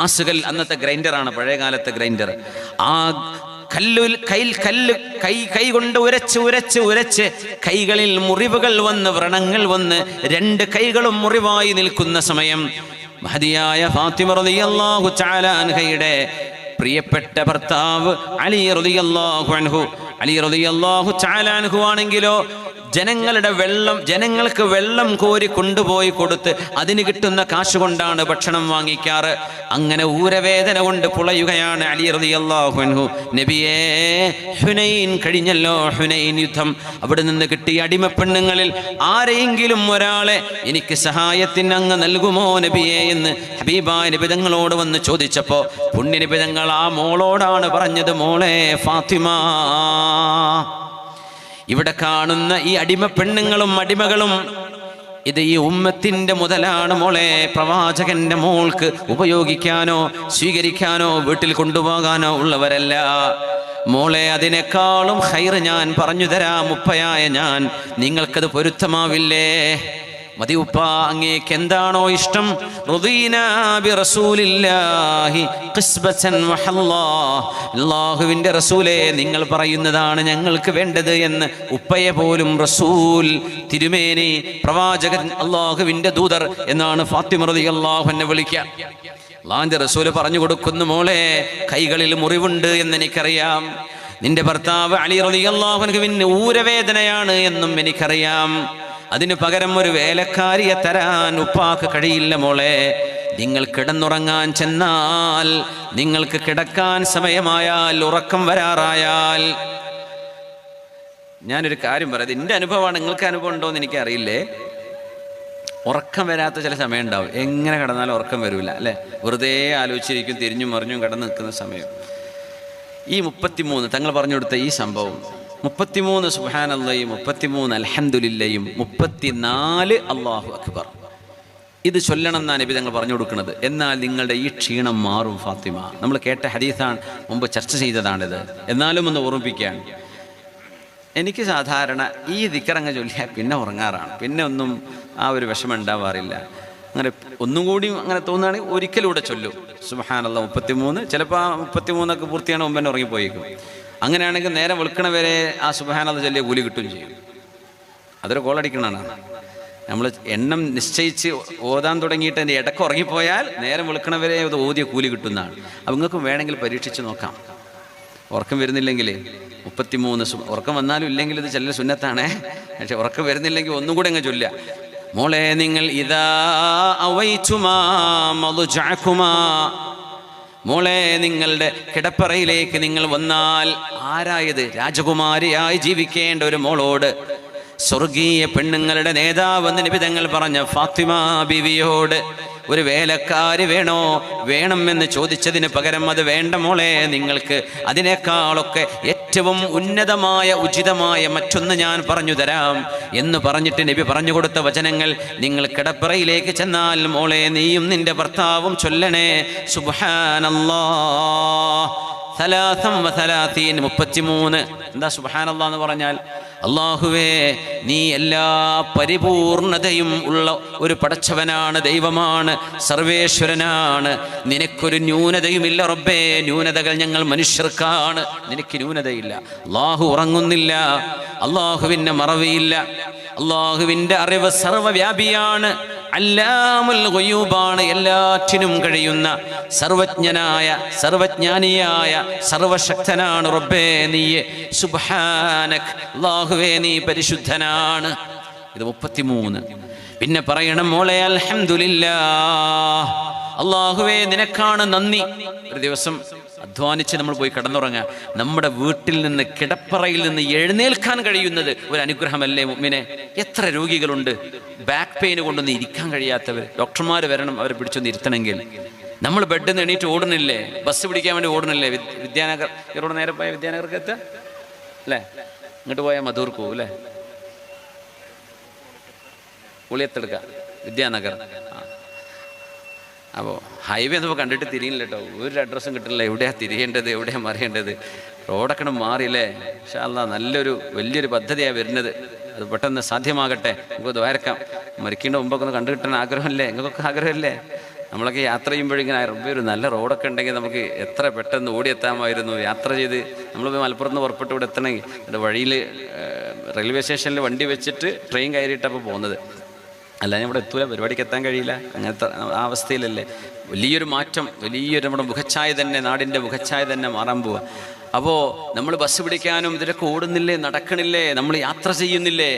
ആസുകൽ, അന്നത്തെ ഗ്രൈൻഡറാണ്, പഴയ കാലത്തെ ഗ്രൈൻഡർ. ആ കൈ കൊണ്ട് ഉരച്ച് കൈകളിൽ മുറിവുകൾ വന്ന്, വ്രണങ്ങൾ വന്ന്, രണ്ട് കൈകളും മുറിവായി നിൽക്കുന്ന സമയം മഹദിയായ ഫാത്തിമ റളിയല്ലാഹു തആല അൻഹയുടെ പ്രിയപ്പെട്ട ഭർത്താവ് അലി റളിയല്ലാഹു അൻഹു, അലി റളിയല്ലാഹു തആല അൻഹു ആണെങ്കിലോ ജനങ്ങൾക്ക് വെള്ളം കോരി കൊണ്ടുപോയി കൊടുത്ത് അതിന് കിട്ടുന്ന കാശ് കൊണ്ടാണ് ഭക്ഷണം വാങ്ങിക്കാറ്. അങ്ങനെ ഊരവേദന കൊണ്ട് പുളയുകയാണ് അലി റളിയല്ലാഹു അൻഹു. നബിയേ, ഹുനൈൻ കഴിഞ്ഞല്ലോ, ഹുനൈൻ യുദ്ധം, അവിടെ നിന്ന് കിട്ടിയ അടിമപ്പെണ്ണുങ്ങളിൽ ആരെയെങ്കിലും ഒരാളെ എനിക്ക് സഹായത്തിന് അങ്ങ് നൽകുമോ നബിയേ എന്ന് ഹബീബായ നബി തങ്ങളോട് വന്ന് ചോദിച്ചപ്പോ പുണ്യ നബി തങ്ങൾ ആ മോളോടാണ് പറഞ്ഞത്, മോളെ ഫാത്തിമ, ഇവിടെ കാണുന്ന ഈ അടിമ പെണ്ണുങ്ങളും അടിമകളും ഇത് ഈ ഉമ്മത്തിന്റെ മുതലാണ് മോളെ. പ്രവാചകന്റെ മോൾക്ക് ഉപയോഗിക്കാനോ സ്വീകരിക്കാനോ വീട്ടിൽ കൊണ്ടുപോകാനോ ഉള്ളവരല്ല മോളെ. അതിനേക്കാളും ഖൈർ ഞാൻ പറഞ്ഞു തരാം ഉപ്പയായ ഞാൻ, നിങ്ങൾക്കത് പൊരുത്തമാവില്ലേ? മതി ഉപ്പ, അങ്ങേക്ക് എന്താണോ ഇഷ്ടം? അല്ലാഹുവിന്റെ റസൂലേ, നിങ്ങൾ പറയുന്നതാണ് ഞങ്ങൾക്ക് വേണ്ടത് എന്ന് ഉപ്പയെ പോലും റസൂൽ തിരുമേനി, പ്രവാചകൻ, അല്ലാഹുവിന്റെ ദൂതർ എന്നാണ് ഫാത്തിമ റളിയല്ലാഹു അൻഹ വിളിക്കുക. അല്ലാഹുവിന്റെ റസൂൽ പറഞ്ഞു കൊടുക്കുന്നു, മോളെ കൈകളിൽ മുറിവുണ്ട് എന്ന് എനിക്കറിയാം, നിന്റെ ഭർത്താവ് അലി റളിയല്ലാഹു അൻഹുവിന് ഊരവേദനയാണ് എന്നും എനിക്കറിയാം, അതിനു പകരം ഒരു വേലക്കാരിയെ തരാൻ ഉപ്പാക്ക് കഴിയില്ല മോളെ. നിങ്ങൾ കിടന്നുറങ്ങാൻ ചെന്നാൽ, നിങ്ങൾക്ക് കിടക്കാൻ സമയമായാൽ, ഉറക്കം വരാറായാൽ, ഞാനൊരു കാര്യം പറയാം, എൻ്റെ അനുഭവമാണ്, നിങ്ങൾക്ക് അനുഭവം ഉണ്ടോയെന്ന് എനിക്കറിയില്ലേ. ഉറക്കം വരാത്ത ചില സമയം ഉണ്ടാവും, എങ്ങനെ കിടന്നാലും ഉറക്കം വരില്ല അല്ലേ, വെറുതെ ആലോചിച്ചിരിക്കും, തിരിഞ്ഞും മറിഞ്ഞും കിടന്ന് നിൽക്കുന്ന സമയം. ഈ 33 തങ്ങൾ പറഞ്ഞു കൊടുത്ത ഈ സംഭവം, 33 സുബ്ഹാനല്ലാഹയും 33 അൽഹംദുലില്ലയും 34 അല്ലാഹു അക്ബർ, ഇത് ചൊല്ലണം എന്നാണ് നബി തങ്ങൾ പറഞ്ഞു കൊടുക്കുന്നത്. എന്നാൽ നിങ്ങളുടെ ഈ ക്ഷീണം മാറും ഫാത്തിമ. നമ്മൾ കേട്ട ഹദീസാണ്, മുമ്പ് ചർച്ച ചെയ്തതാണിത്. എന്നാലും ഒന്ന് ഓർമ്മിപ്പിക്കുകയാണ്, എനിക്ക് സാധാരണ ഈ ദിക്റങ്ങ് ചൊല്ലിയാൽ പിന്നെ ഉറങ്ങാറാണ്, പിന്നെ ഒന്നും ആ ഒരു വിഷമം ഉണ്ടാവാറില്ല. അങ്ങനെ ഒന്നും കൂടി അങ്ങനെ തോന്നുകയാണെങ്കിൽ ഒരിക്കലൂടെ ചൊല്ലും സുബ്ഹാനല്ലാഹ് 33. ചിലപ്പോൾ ആ 33 പൂർത്തിയാണ് മുമ്പ് തന്നെ ഉറങ്ങിപ്പോയേക്കും. അങ്ങനെയാണെങ്കിൽ നേരെ വെളുക്കണ വരെ ആ സുബ്ഹാനല്ലാഹ് ചൊല്ലിയ കൂലി കിട്ടുകയും ചെയ്യും. അതൊരു കോളടിക്കണതാണ്. നമ്മൾ എണ്ണം നിശ്ചയിച്ച് ഓതാൻ തുടങ്ങിയിട്ട് എൻ്റെ ഇടയ്ക്ക് ഉറങ്ങിപ്പോയാൽ നേരം വെളുക്കണ വരെ അത് ഓതിയ കൂലി കിട്ടുന്നതാണ്. അപ്പം നിങ്ങൾക്കും വേണമെങ്കിൽ പരീക്ഷിച്ച് നോക്കാം. ഉറക്കം വരുന്നില്ലെങ്കിൽ 33 ഉറക്കം വന്നാലും ഇല്ലെങ്കിൽ ഇത് ചെല്ല സുന്നത്താണേ. പക്ഷെ ഉറക്കം വരുന്നില്ലെങ്കിൽ ഒന്നും കൂടെ അങ്ങ് ചൊല്ലുക. മോളെ, നിങ്ങൾ ഇദാ അവൈതുമാ മദ്ജഅകുമാ, മോളെ നിങ്ങളുടെ കിടപ്പറയിലേക്ക് നിങ്ങൾ വന്നാൽ, ആരായത്? രാജകുമാരിയായി ജീവിക്കേണ്ട ഒരു മോളോട്, സ്വർഗീയ പെണ്ണുങ്ങളുടെ നേതാവ് എന്ന് നബി തങ്ങൾ പറഞ്ഞ ഫാത്തിമ ബീവിയോട് ഒരു വേലക്കാരി വേണോ? വേണമെന്ന് ചോദിച്ചതിന് പകരം അത് വേണ്ട മോളെ, നിങ്ങൾക്ക് അതിനേക്കാളൊക്കെ ഏറ്റവും ഉന്നതമായ ഉചിതമായ മറ്റൊന്ന് ഞാൻ പറഞ്ഞു തരാം എന്ന് പറഞ്ഞിട്ട് നബി പറഞ്ഞു കൊടുത്ത വചനങ്ങൾ, നിങ്ങൾ കിടപ്പറയിലേക്ക് ചെന്നാൽ മോളെ നീയും നിന്റെ ഭർത്താവും ചൊല്ലണേ സുബ്ഹാനല്ലാഹ് 33. എന്താ സുബ്ഹാനല്ലാഹ് എന്ന് പറഞ്ഞാൽ? അല്ലാഹുവേ, നീ എല്ലാ പരിപൂർണതയും ഉള്ള ഒരു പടച്ചവനാണ്, ദൈവമാണ്, സർവേശ്വരനാണ്. നിനക്കൊരു ന്യൂനതയുമില്ല റബ്ബേ. ന്യൂനതകൾ ഞങ്ങൾ മനുഷ്യർക്കാണ്, നിനക്ക് ന്യൂനതയില്ല. അല്ലാഹു ഉറങ്ങുന്നില്ല, അല്ലാഹുവിൻ്റെ മറവിയില്ല, അല്ലാഹുവിൻ്റെ അറിവ് സർവ്വവ്യാപിയാണ്, അല്ലാമുൽ ഗുയൂബാണ്, എല്ലാറ്റിനും കഴിയുന്ന സർവജ്ഞനായ സർവജ്ഞാനിയായ സർവശക്തനാണ് റബ്ബേ നീ. സുബ്ഹാനക്, അല്ലാഹുവേ നീ പരിശുദ്ധനാണ്. ഇത് 33. പിന്നെ പറയണം മോളെ അൽഹംദുലില്ലാഹ്, അല്ലാഹുവേ നിനക്കാണ് നന്ദി. ഒരു ദിവസം അധ്വാനിച്ച് നമ്മൾ പോയി കിടന്നുറങ്ങാൻ, നമ്മുടെ വീട്ടിൽ നിന്ന് കിടപ്പറയിൽ നിന്ന് എഴുന്നേൽക്കാൻ കഴിയുന്നത് ഒരു അനുഗ്രഹമല്ലേ മുഅ്മിനെ? എത്ര രോഗികളുണ്ട് ബാക്ക് പെയിന് കൊണ്ടൊന്ന് ഇരിക്കാൻ കഴിയാത്തവർ, ഡോക്ടർമാർ വരണം അവരെ പിടിച്ചൊന്ന് ഇരുത്തണമെങ്കിൽ. നമ്മൾ ബെഡിൽ നിന്ന് എണീറ്റ് ഓടണില്ലേ, ബസ് പിടിക്കാൻ വേണ്ടി ഓടണില്ലേ? വിദ്യാനഗർ, ഇവിടെ നേരെ പോയ വിദ്യാനഗർക്ക് എത്തുക അല്ലേ, ഇങ്ങോട്ട് പോയാൽ മധൂർക്ക് പോകും അല്ലേ, പുളിയത്തെടുക്കുക വിദ്യാനഗർ. അപ്പോൾ ഹൈവേ എന്നപ്പോൾ കണ്ടിട്ട് തിരിയില്ല കേട്ടോ, ഒരു അഡ്രസ്സും കിട്ടില്ല, എവിടെയാണ് തിരിയേണ്ടത്, എവിടെയാണ് മറിയേണ്ടത്. റോഡൊക്കെ മാറിയില്ലേ? ഇൻഷാ അല്ലാഹ് നല്ലൊരു വലിയൊരു പദ്ധതിയാണ് വരുന്നത്. അത് പെട്ടെന്ന് സാധ്യമാകട്ടെ. നമുക്ക് ദ്വാരക്കാം. മരിക്കേണ്ട മുമ്പൊക്കെ ഒന്ന് കണ്ടു കിട്ടാൻ ആഗ്രഹമല്ലേ? നിങ്ങൾക്കൊക്കെ ആഗ്രഹമല്ലേ? നമ്മളൊക്കെ യാത്ര ചെയ്യുമ്പോഴിങ്ങനെ റബ്ബേ ഒരു നല്ല റോഡൊക്കെ ഉണ്ടെങ്കിൽ നമുക്ക് എത്ര പെട്ടെന്ന് ഓടിയെത്താമായിരുന്നു. യാത്ര ചെയ്ത് നമ്മളിപ്പോൾ മലപ്പുറത്ത് നിന്ന് പുറപ്പെട്ട് ഇവിടെ എത്തണമെങ്കിൽ എൻ്റെ വഴിയിൽ റെയിൽവേ സ്റ്റേഷനിൽ വണ്ടി വെച്ചിട്ട് ട്രെയിൻ കയറിയിട്ടപ്പോൾ പോകുന്നത്. അല്ല, ഞാൻ ഇവിടെ എത്തൂല, പരിപാടിക്ക് എത്താൻ കഴിയില്ല. അങ്ങനത്തെ ആ അവസ്ഥയിലല്ലേ. വലിയൊരു മാറ്റം, വലിയൊരു നമ്മുടെ മുഖച്ഛായ തന്നെ, നാടിൻ്റെ മുഖച്ഛായ തന്നെ മാറാൻ പോവുക. അപ്പോൾ നമ്മൾ ബസ് പിടിക്കാനും ഇതിലൊക്കെ ഓടുന്നില്ലേ, നടക്കണില്ലേ, നമ്മൾ യാത്ര ചെയ്യുന്നില്ലേ,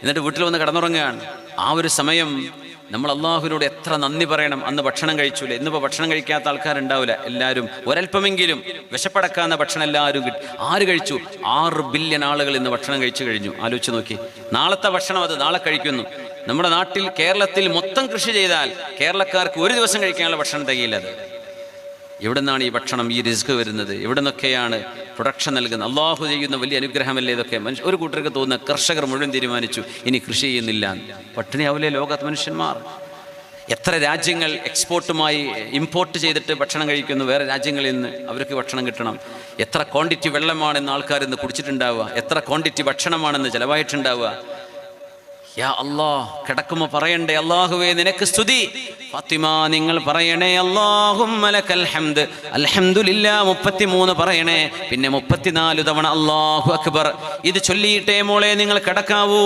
എന്നിട്ട് വീട്ടിൽ വന്ന് കിടന്നുറങ്ങുകയാണ്. ആ ഒരു സമയം നമ്മൾ അള്ളാഹുവിനോട് എത്ര നന്ദി പറയണം. അന്ന് ഭക്ഷണം കഴിച്ചൂലേ, ഇന്നിപ്പോൾ ഭക്ഷണം കഴിക്കാത്ത ആൾക്കാരുണ്ടാവില്ല. എല്ലാവരും ഒരല്പമെങ്കിലും വിശപ്പടക്കാവുന്ന ഭക്ഷണം എല്ലാവരും ആര് കഴിച്ചു? 6 ബില്യൺ ആളുകൾ ഇന്ന് ഭക്ഷണം കഴിച്ചു കഴിഞ്ഞു. ആലോചിച്ച് നോക്കി. നാളത്തെ ഭക്ഷണം അത് നാളെ കഴിക്കുന്നു. നമ്മുടെ നാട്ടിൽ, കേരളത്തിൽ മൊത്തം കൃഷി ചെയ്താൽ കേരളക്കാർക്ക് ഒരു ദിവസം കഴിക്കാനുള്ള ഭക്ഷണം തികയില്ല. അത് എവിടെ നിന്നാണ് ഈ ഭക്ഷണം, ഈ റിസ്ക് വരുന്നത്? എവിടെ നിന്നൊക്കെയാണ് പ്രൊഡക്ഷൻ നൽകുന്നത്? അള്ളാഹു ചെയ്യുന്ന വലിയ അനുഗ്രഹമല്ലേ ഇതൊക്കെ? ഒരു കൂട്ടർക്ക് തോന്നുന്ന കർഷകർ മുഴുവൻ തീരുമാനിച്ചു ഇനി കൃഷി ചെയ്യുന്നില്ല. പട്ടിണിയാവില്ലേ ലോകത്ത് മനുഷ്യന്മാർ? എത്ര രാജ്യങ്ങൾ എക്സ്പോർട്ടുമായി ഇമ്പോർട്ട് ചെയ്തിട്ട് ഭക്ഷണം കഴിക്കുന്നു വേറെ രാജ്യങ്ങളിൽ നിന്ന്, അവർക്ക് ഭക്ഷണം കിട്ടണം. എത്ര ക്വാണ്ടിറ്റി വെള്ളമാണെന്ന് ആൾക്കാർ ഇന്ന് കുടിച്ചിട്ടുണ്ടാവുക, എത്ര ക്വാണ്ടിറ്റി ഭക്ഷണമാണെന്ന് ചിലവായിട്ടുണ്ടാവുക. യാ അല്ലാഹ്, കിടക്കുമ്പോൾ പറയണ്ടേ അല്ലാഹുവേ നിനക്ക് സ്തുതി. ഫാത്തിമ നിങ്ങൾ പറയണേ അല്ലാഹുമ്മ ലക്കൽ ഹംദ്, അൽഹംദുലില്ലാ 33 പറയണേ. പിന്നെ 34 തവണ അല്ലാഹു അക്ബർ. ഇത് ചൊല്ലിയിട്ടേ മോളെ നിങ്ങൾ കിടക്കാവൂ.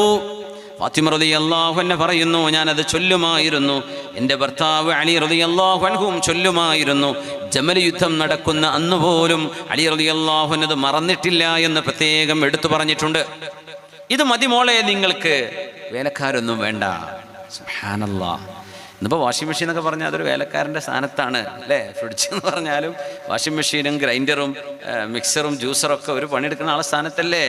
ഫാത്തിമ റളിയല്ലാഹു അൻഹ പറയുന്നു, ഞാനത് ചൊല്ലുമായിരുന്നു. എൻ്റെ ഭർത്താവ് അലി റളിയല്ലാഹു അൻഹും ചൊല്ലുമായിരുന്നു. ജമൽ യുദ്ധം നടക്കുന്ന അന്ന് പോലും അലി റളിയല്ലാഹു അൻഹു മറന്നിട്ടില്ല എന്ന് പ്രത്യേകം എടുത്തു പറഞ്ഞിട്ടുണ്ട്. ഇത് മതി മോളെ നിങ്ങൾക്ക്, വേലക്കാരൊന്നും വേണ്ട. സുബ്ഹാനല്ലാഹ്. ഇന്നിപ്പോൾ വാഷിംഗ് മെഷീൻ എന്നൊക്കെ പറഞ്ഞാൽ അതൊരു വേലക്കാരൻ്റെ സ്ഥാനത്താണ് അല്ലേ. ഫ്രിഡ്ജ് എന്ന് പറഞ്ഞാലും വാഷിംഗ് മെഷീനും ഗ്രൈൻഡറും മിക്സറും ജ്യൂസറും ഒക്കെ ഒരു പണിയെടുക്കുന്ന ആളെ സ്ഥാനത്തല്ലേ.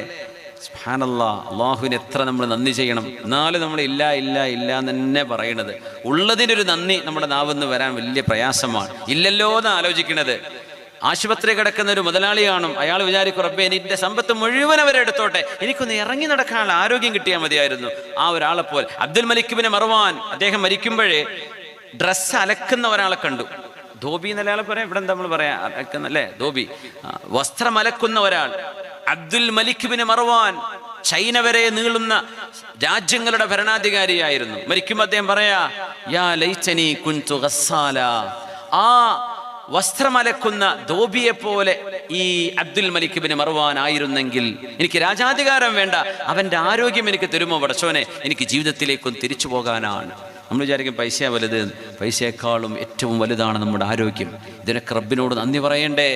സുബ്ഹാനല്ലാഹ്, അള്ളാഹുവിന് എത്ര നമ്മൾ നന്ദി ചെയ്യണം. എന്നാലും നമ്മൾ ഇല്ല ഇല്ല ഇല്ല എന്ന് തന്നെ പറയണത്. ഉള്ളതിനൊരു നന്ദി നമ്മുടെ നാവിന്ന് വരാൻ വലിയ പ്രയാസമാണ്. ഇല്ലല്ലോ എന്ന് ആലോചിക്കണത്. ആശുപത്രി കിടക്കുന്ന ഒരു മുതലാളി കാണും, അയാൾ വിചാരിക്കും റബ്ബേ എൻ്റെ സമ്പത്ത് മുഴുവൻ അവരെടുത്തോട്ടെ, എനിക്കൊന്ന് ഇറങ്ങി നടക്കാനുള്ള ആരോഗ്യം കിട്ടിയാൽ മതിയായിരുന്നു. ആ ഒരാളെപ്പോലെ അബ്ദുൽ മലിക് ബിൻ മർവാൻ, അദ്ദേഹം മരിക്കുമ്പോഴേ ഡ്രസ്സ് അലക്കുന്ന ഒരാളെ കണ്ടു. ധോബി എന്നൊരാളെ പറയാം, ഇവിടെ നമ്മൾ പറയാം അലക്കുന്നല്ലേ, ധോബി, വസ്ത്രം അലക്കുന്ന ഒരാൾ. അബ്ദുൽ മലിക് ബിൻ മർവാൻ ചൈന വരെ നീളുന്ന രാജ്യങ്ങളുടെ ഭരണാധികാരിയായിരുന്നു. മരിക്കുമ്പോൾ അദ്ദേഹം പറയാ, യാ ലൈതനി കുൻതു ഗസ്സാല. ആ വസ്ത്രമലക്കുന്ന ധോബിയെ പോലെ ഈ അബ്ദുൽ മലിക് ബിൻ മർവാൻ ആയിരുന്നെങ്കിൽ, എനിക്ക് രാജാധികാരം വേണ്ട, അവൻ്റെ ആരോഗ്യം എനിക്ക് തരുമോ പടച്ചോനെ, എനിക്ക് ജീവിതത്തിലേക്കൊന്ന് തിരിച്ചു പോകാനാണ്. നമ്മൾ വിചാരിക്കും പൈസ വലുത്, പൈസയെക്കാളും ഏറ്റവും വലുതാണ് നമ്മുടെ ആരോഗ്യം. ഇതിനൊക്കെ റബ്ബിനോട് നന്ദി പറയണ്ടേ.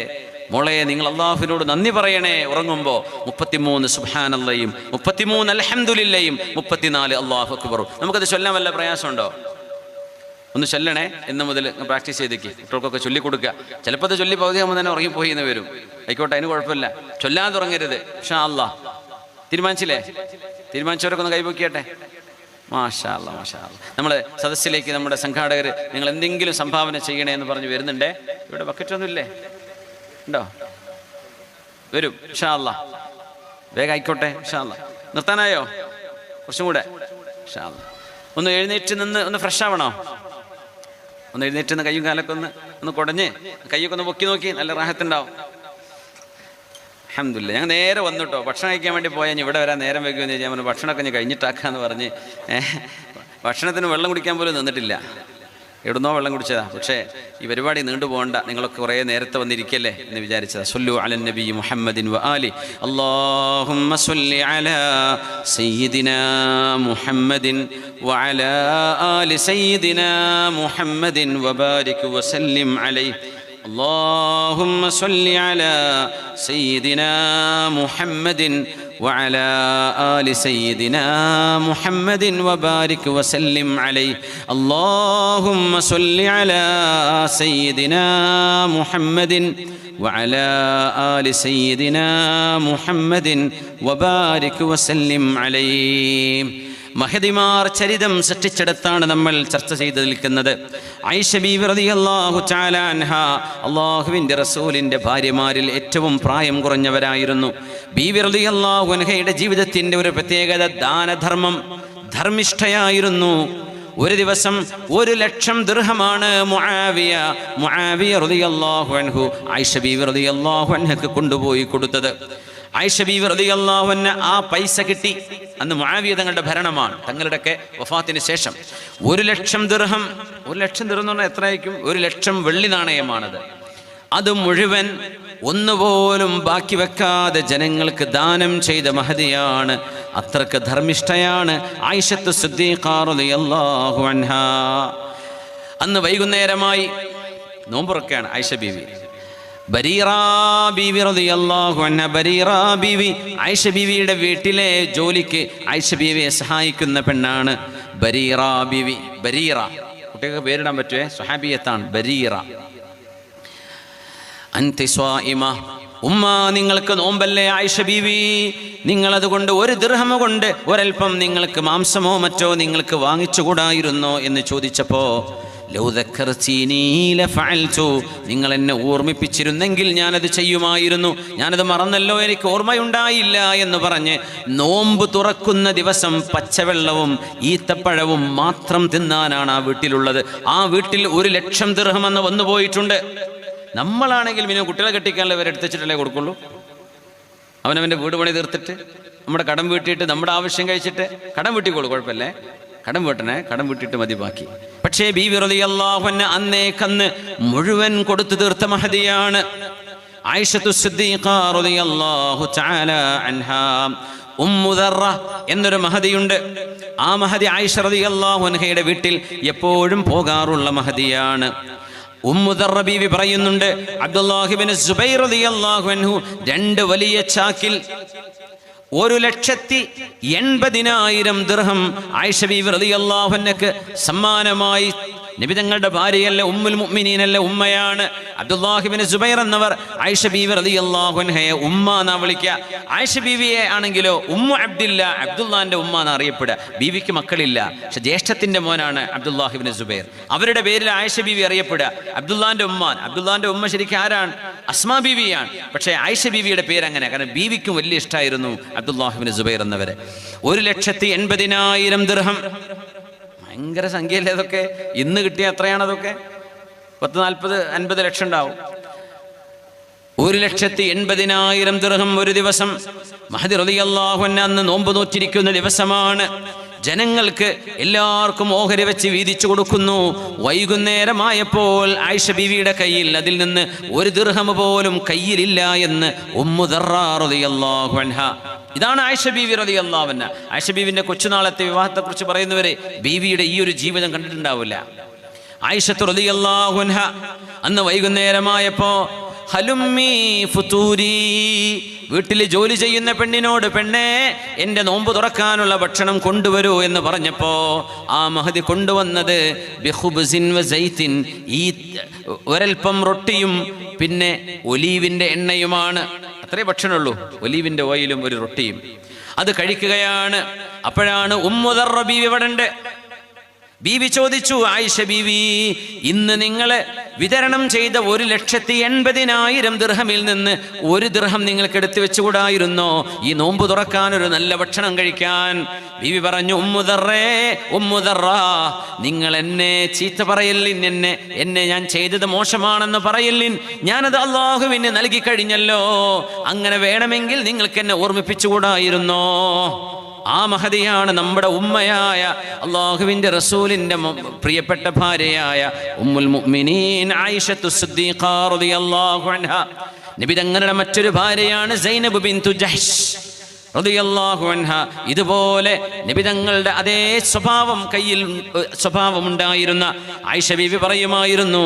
മോളെ, നിങ്ങൾ അള്ളാഹുവിനോട് നന്ദി പറയണേ. ഉറങ്ങുമ്പോൾ 33 സുബ്ഹാനല്ലയും 33 അൽഹംദുലില്ലയും 34 അല്ലാഹു അക്ബറും. നമുക്കത് ചൊല്ലാൻ വല്ല പ്രയാസമുണ്ടോ? ഒന്ന് ചൊല്ലണേ. എന്ന് മുതൽ പ്രാക്ടീസ് ചെയ്തേക്ക്. കുട്ടികൾക്കൊക്കെ ചൊല്ലിക്കൊടുക്കുക. ചിലപ്പോൾ അത് ചൊല്ലി പകുതിയാകുമ്പോൾ തന്നെ ഉറങ്ങിപ്പോയി എന്ന് വരും. ആയിക്കോട്ടെ, അതിന് കുഴപ്പമില്ല. ചൊല്ലാൻ തുടങ്ങരുത്. ഇൻഷാ അല്ലാഹ്. തീരുമാനിച്ചില്ലേ? തീരുമാനിച്ചവരൊക്കെ ഒന്ന് കൈപൊക്കിയട്ടെ. മാഷാ അല്ലാഹ്, മാഷാ അല്ലാഹ്. നമ്മുടെ സദസ്സിലേക്ക് നമ്മുടെ സംഘാടകർ നിങ്ങൾ എന്തെങ്കിലും സംഭാവന ചെയ്യണേ എന്ന് പറഞ്ഞ് വരുന്നുണ്ടേ. ഇവിടെ ബക്കറ്റൊന്നും ഇല്ലേ? ഉണ്ടോ? വരും ഇൻഷാ അല്ലാഹ്. വേഗം ആയിക്കോട്ടെ ഇൻഷാ അല്ലാഹ്. നിർത്താനായോ? കുറച്ചും കൂടെ ഇൻഷാ അല്ലാഹ്. ഒന്ന് എഴുന്നേറ്റ് നിന്ന് ഒന്ന് ഫ്രഷ് ആവണോ? ഒന്ന് എഴുന്നേറ്റ് നിന്ന് കയ്യും കാലൊക്കെ ഒന്ന് കുടഞ്ഞ് കയ്യൊക്കെ ഒന്ന് പൊക്കി നോക്കി, നല്ല റാഹത്തുണ്ടാവും. അൽഹംദുലില്ലാ. ഞങ്ങൾ നേരെ വന്നിട്ടോ, ഭക്ഷണം കഴിക്കാൻ വേണ്ടി പോയാൽ ഇവിടെ വരാൻ നേരം വയ്ക്കുമെന്ന് ചോദിച്ചാൽ പറഞ്ഞു ഭക്ഷണമൊക്കെ ഞാൻ കഴിഞ്ഞിട്ടാക്കാന്ന് പറഞ്ഞ് ഭക്ഷണത്തിന് വെള്ളം കുടിക്കാൻ പോലും നിന്നിട്ടില്ല. എവിടുന്നോ വെള്ളം കുടിച്ചതാ. പക്ഷേ ഈ പരിപാടി നീണ്ടു പോകണ്ട, നിങ്ങളൊക്കെ കുറേ നേരത്തെ വന്നിരിക്കല്ലേ എന്ന് വിചാരിച്ചതാ. സല്ലു അലൻ നബി മുഹമ്മദിൻ വ ആലി. അല്ലാഹുമ്മ സല്ലി അലാ സയ്യിദിനാ മുഹമ്മദിൻ വ അലാ ആലി സയ്യിദിനാ മുഹമ്മദിൻ വ ബാരിക് വ സല്ലിം അലൈഹി. اللهم صل على سيدنا محمد وعلى آل سيدنا محمد وبارك وسلم عليه. اللهم صل على سيدنا محمد وعلى آل سيدنا محمد وبارك وسلم عليه. മഹദിമാർ ചരിതം സൃഷ്ടിച്ചെടുത്താണ് നമ്മൾ ചർച്ച ചെയ്ത് നിൽക്കുന്നത്. ആയിഷ ബീവി റളിയല്ലാഹു തആല അൻഹ അല്ലാഹുവിൻ്റെ റസൂലിൻ്റെ ഭാര്യമാരിൽ ഏറ്റവും പ്രായം കുറഞ്ഞവരായിരുന്നു. ബീവി റളിയല്ലാഹു അൻഹയുടെ ജീവിതത്തിൻ്റെ ഒരു പ്രത്യേകത ദാനധർമ്മം, ധർമ്മിഷ്ഠയായിരുന്നു. ഒരു ദിവസം 1,00,000 ദിർഹമാണ് മുആവിയ റളിയല്ലാഹു അൻഹു ആയിഷ ബീവി റളിയല്ലാഹു അൻഹക്ക് കൊണ്ടുപോയി കൊടുത്തത്. ആയിഷ ബീവി റളിയല്ലാഹു അൻഹ ആ പൈസ കിട്ടി. അന്ന് മുആവിയ തങ്ങളുടെ ഭരണമാണ്, തങ്ങളുടെയൊക്കെ വഫാത്തിന് ശേഷം. 1,00,000 ദിർഹം. 1,00,000 ദിർഹം എന്ന് പറഞ്ഞാൽ എത്രയായിരിക്കും? 1,00,000 വെള്ളി നാണയമാണത്. അത് മുഴുവൻ ഒന്നുപോലും ബാക്കി വെക്കാതെ ജനങ്ങൾക്ക് ദാനം ചെയ്ത മഹദിയാണ്. അത്രക്ക് ധർമ്മിഷ്ഠയാണ് ആയിഷത്തു സിദ്ദീഖ റളിയല്ലാഹു അൻഹാ. അന്ന് വൈകുന്നേരമായി, നോമ്പുറക്കാണ് ആയിഷ ബീവി. ബരീറ ബീവി റളിയല്ലാഹു അൻഹ, ബരീറ ബീവി ആയിഷ ബീവിയുടെ വീട്ടിലെ ജോലിക്ക് ആയിഷ ബീവിയെ സഹായിക്കുന്ന പെണ്ണാണ് ബരീറ ബീവി. ബരീറ കുട്ടികൾക്ക് പേരിടാൻ പറ്റുമേ, സ്വഹാബിയത്താണ് ബരീറ. അൻതി സ്വായിമ, ഉമ്മ നിങ്ങൾക്ക് നോമ്പല്ലേ ആയിഷ ബീവി, നിങ്ങളതുകൊണ്ട് 1 ദിർഹം കൊണ്ട് ഒരൽപ്പം നിങ്ങൾക്ക് മാംസമോ മറ്റോ നിങ്ങൾക്ക് വാങ്ങിച്ചുകൂടായിരുന്നോ എന്ന് ചോദിച്ചപ്പോൾ ലൗ ദക്കർതീനി ലഫഅൽതു, നിങ്ങൾ എന്നെ ഓർമ്മിപ്പിച്ചിരുന്നെങ്കിൽ ഞാനത് ചെയ്യുമായിരുന്നു, ഞാനത് മറന്നല്ലോ, എനിക്ക് ഓർമ്മയുണ്ടായില്ല എന്ന് പറഞ്ഞ് നോമ്പ് തുറക്കുന്ന ദിവസം പച്ചവെള്ളവും ഈത്തപ്പഴവും മാത്രം തിന്നാനാണ് ആ വീട്ടിലുള്ളത്. ആ വീട്ടിൽ 1,00,000 ദിർഹം എന്ന് വന്നു പോയിട്ടുണ്ട്. നമ്മളാണെങ്കിൽ പിന്നെ കുട്ടികളെ കെട്ടിക്കാനുള്ള വരെ എടുത്തിട്ടല്ലേ കൊടുക്കുള്ളൂ. അവനവൻ്റെ വീട് പണി തീർത്തിട്ട് നമ്മുടെ കടം വീട്ടിയിട്ട് നമ്മുടെ ആവശ്യം കഴിച്ചിട്ട് കടം വീട്ടിക്കോളൂ, കുഴപ്പമില്ലേ, കടം വീട്ടണേ, കടം വീട്ടിട്ട് മതി ബാക്കി. പക്ഷേ ബീവി റളിയല്ലാഹു അൻഹ അന്നേക്കന്ന് മുഴുവൻ കൊടുത്തു തീർത്ത മഹദിയാണ് ആയിഷത്തു സിദ്ദീഖ റളിയല്ലാഹു തആല അൻഹാ. ഉമ്മു ദർറ എന്നൊരു മഹദിയുണ്ട്. ആ മഹദി ആയിഷ റളിയല്ലാഹു അൻഹയുടെ വീട്ടിൽ എപ്പോഴും പോകാറുള്ള മഹദിയാണ്. ഉമ്മു ദർറ ബീവി പറയുന്നുണ്ട്, അബ്ദുല്ലാഹി ഇബ്നു സുബൈർ റളിയല്ലാഹു അൻഹു 2 വലിയ ചാക്കിൽ 1,80,000 ദിർഹം ആയിഷ ബീവി റളിയല്ലാഹു അൻഹക്ക് സമ്മാനമായി നബി തങ്ങളുടെ ഭാര്യയല്ല, ഉമ്മുൽ മുഅ്മിനീനല്ല, ഉമ്മയാണ്. അബ്ദുല്ലാഹി ഇബ്നു സുബൈർ എന്നവർ ആയിഷ ബീവി റളിയല്ലാഹു അൻഹയെ ഉമ്മ എന്നാ വിളിക്കുക. ആയിഷ ബീവിയെ ആണെങ്കിലോ ഉമ്മു അബ്ദില്ല, അബ്ദുല്ലാന്റെ ഉമ്മ എന്ന് അറിയപ്പെടുക. ബീവിക്ക് മക്കളില്ല, പക്ഷെ ജ്യേഷ്ഠത്തിന്റെ മോനാണ് അബ്ദുല്ലാഹി ഇബ്നു സുബൈർ. അവരുടെ പേരിൽ ആയിഷ ബീവി അറിയപ്പെടുക. അബ്ദുല്ലാന്റെ ഉമ്മ ശരിക്കും ആരാണ്? അസ്മാ ബീവിയാണ്. പക്ഷേ ആയിഷ ബീവിയുടെ പേര് അങ്ങനെ, കാരണം ബീവിക്കും വലിയ ഇഷ്ടമായിരുന്നു അബ്ദുല്ലാഹി ഇബ്നു സുബൈർ എന്നവരെ. 1,80,000 ദിർഹം, ഭയങ്കര സംഖ്യയല്ലേ അതൊക്കെ. ഇന്ന് കിട്ടിയ എത്രയാണ് അതൊക്കെ? 40-50 ലക്ഷം ഉണ്ടാവും. 1,80,000 ദിർഹം ഒരു ദിവസം. മഹദി റളിയല്ലാഹു അൻഹു അന്ന് നോമ്പ് നോറ്റിരിക്കുന്ന ദിവസമാണ്. ജനങ്ങൾക്ക് എല്ലാവർക്കും ഓഹരി വെച്ച് വീതിച്ചു കൊടുക്കുന്നു. വൈകുന്നേരമായപ്പോൾ ആയിഷ ബീവിയുടെ കയ്യിൽ അതിൽ നിന്ന് 1 ദിർഹം പോലും കയ്യിലില്ല എന്ന് ഉമ്മു ദർറാ റളിയല്ലാഹു അൻഹ. ഇതാണ് ആയിഷ ബീവി റളിയല്ലാഹു അൻഹ. ആയിഷ ബീവിന്റെ കൊച്ചുനാളത്തെ വിവാഹത്തെക്കുറിച്ച് പറയുന്നവരെ ബീവിയുടെ ഈ ഒരു ജീവിതം കണ്ടിട്ടുണ്ടാവില്ല. ആയിഷത്ത് റളിയല്ലാഹു അൻഹ അന്ന് വൈകുന്നേരമായപ്പോ ഹലുമ്മി ഫുതൂരി, വീട്ടിൽ ജോലി ചെയ്യുന്ന പെണ്ണിനോട്, പെണ്ണേ എൻ്റെ നോമ്പ് തുറക്കാനുള്ള ഭക്ഷണം കൊണ്ടുവരൂ എന്ന് പറഞ്ഞപ്പോ ആ മഹദി കൊണ്ടുവന്നത് ബിഖുബ്സിൻ വസൈത്തിൻ, ഈ ഒരൽപ്പം റൊട്ടിയും പിന്നെ ഒലീവിന്റെ എണ്ണയുമാണ്. അത്രേ ഭക്ഷണമുള്ളൂ, ഒലീവിന്റെ ഓയിലും ഒരു റൊട്ടിയും. അത് കഴിക്കുകയാണ്. അപ്പോഴാണ് ഉമ്മു ദർറ ബീവി ഇവിടെ ഉണ്ട്. ബീവി ചോദിച്ചു, ആയിഷ ബീവി, ഇന്ന് നിങ്ങൾ വിതരണം ചെയ്ത 1,80,000 ദിർഹമിൽ നിന്ന് 1 ദിർഹം നിങ്ങൾക്ക് എടുത്തു വെച്ചുകൂടായിരുന്നോ ഈ നോമ്പ് തുറക്കാൻ, ഒരു നല്ല ഭക്ഷണം കഴിക്കാൻ? ബീവി പറഞ്ഞു, ഉമ്മു ദർറാ, നിങ്ങൾ എന്നെ ചീത്ത പറയല്ലിൻ, എന്നെ ഞാൻ ചെയ്തത് മോശമാണെന്ന് പറയല്ലിൻ. ഞാനത് അള്ളാഹുവിന് നൽകി കഴിഞ്ഞല്ലോ. അങ്ങനെ വേണമെങ്കിൽ നിങ്ങൾക്ക് എന്നെ ഓർമ്മിപ്പിച്ചുകൂടായിരുന്നോ? ആ മഹദിയാണ് നമ്മുടെ ഉമ്മയായ അല്ലാഹുവിൻ്റെ റസൂലിൻ്റെ പ്രിയപ്പെട്ട ഭാര്യയായ ഉമ്മുൽ മുഅ്മിനീൻ ആയിഷത്തു സിദ്ദീഖ റളിയല്ലാഹു അൻഹ. നബി തങ്ങളുടെ മറ്റൊരു ഭാര്യയാണ് സൈനബ് ബിൻതു ജഹ്ഷ് റളിയല്ലാഹു അൻഹ. ഇതുപോലെ നബി തങ്ങളുടെ അതേ സ്വഭാവമുണ്ടായിരുന്ന ആയിഷ ബീവി പറയുമായിരുന്നു,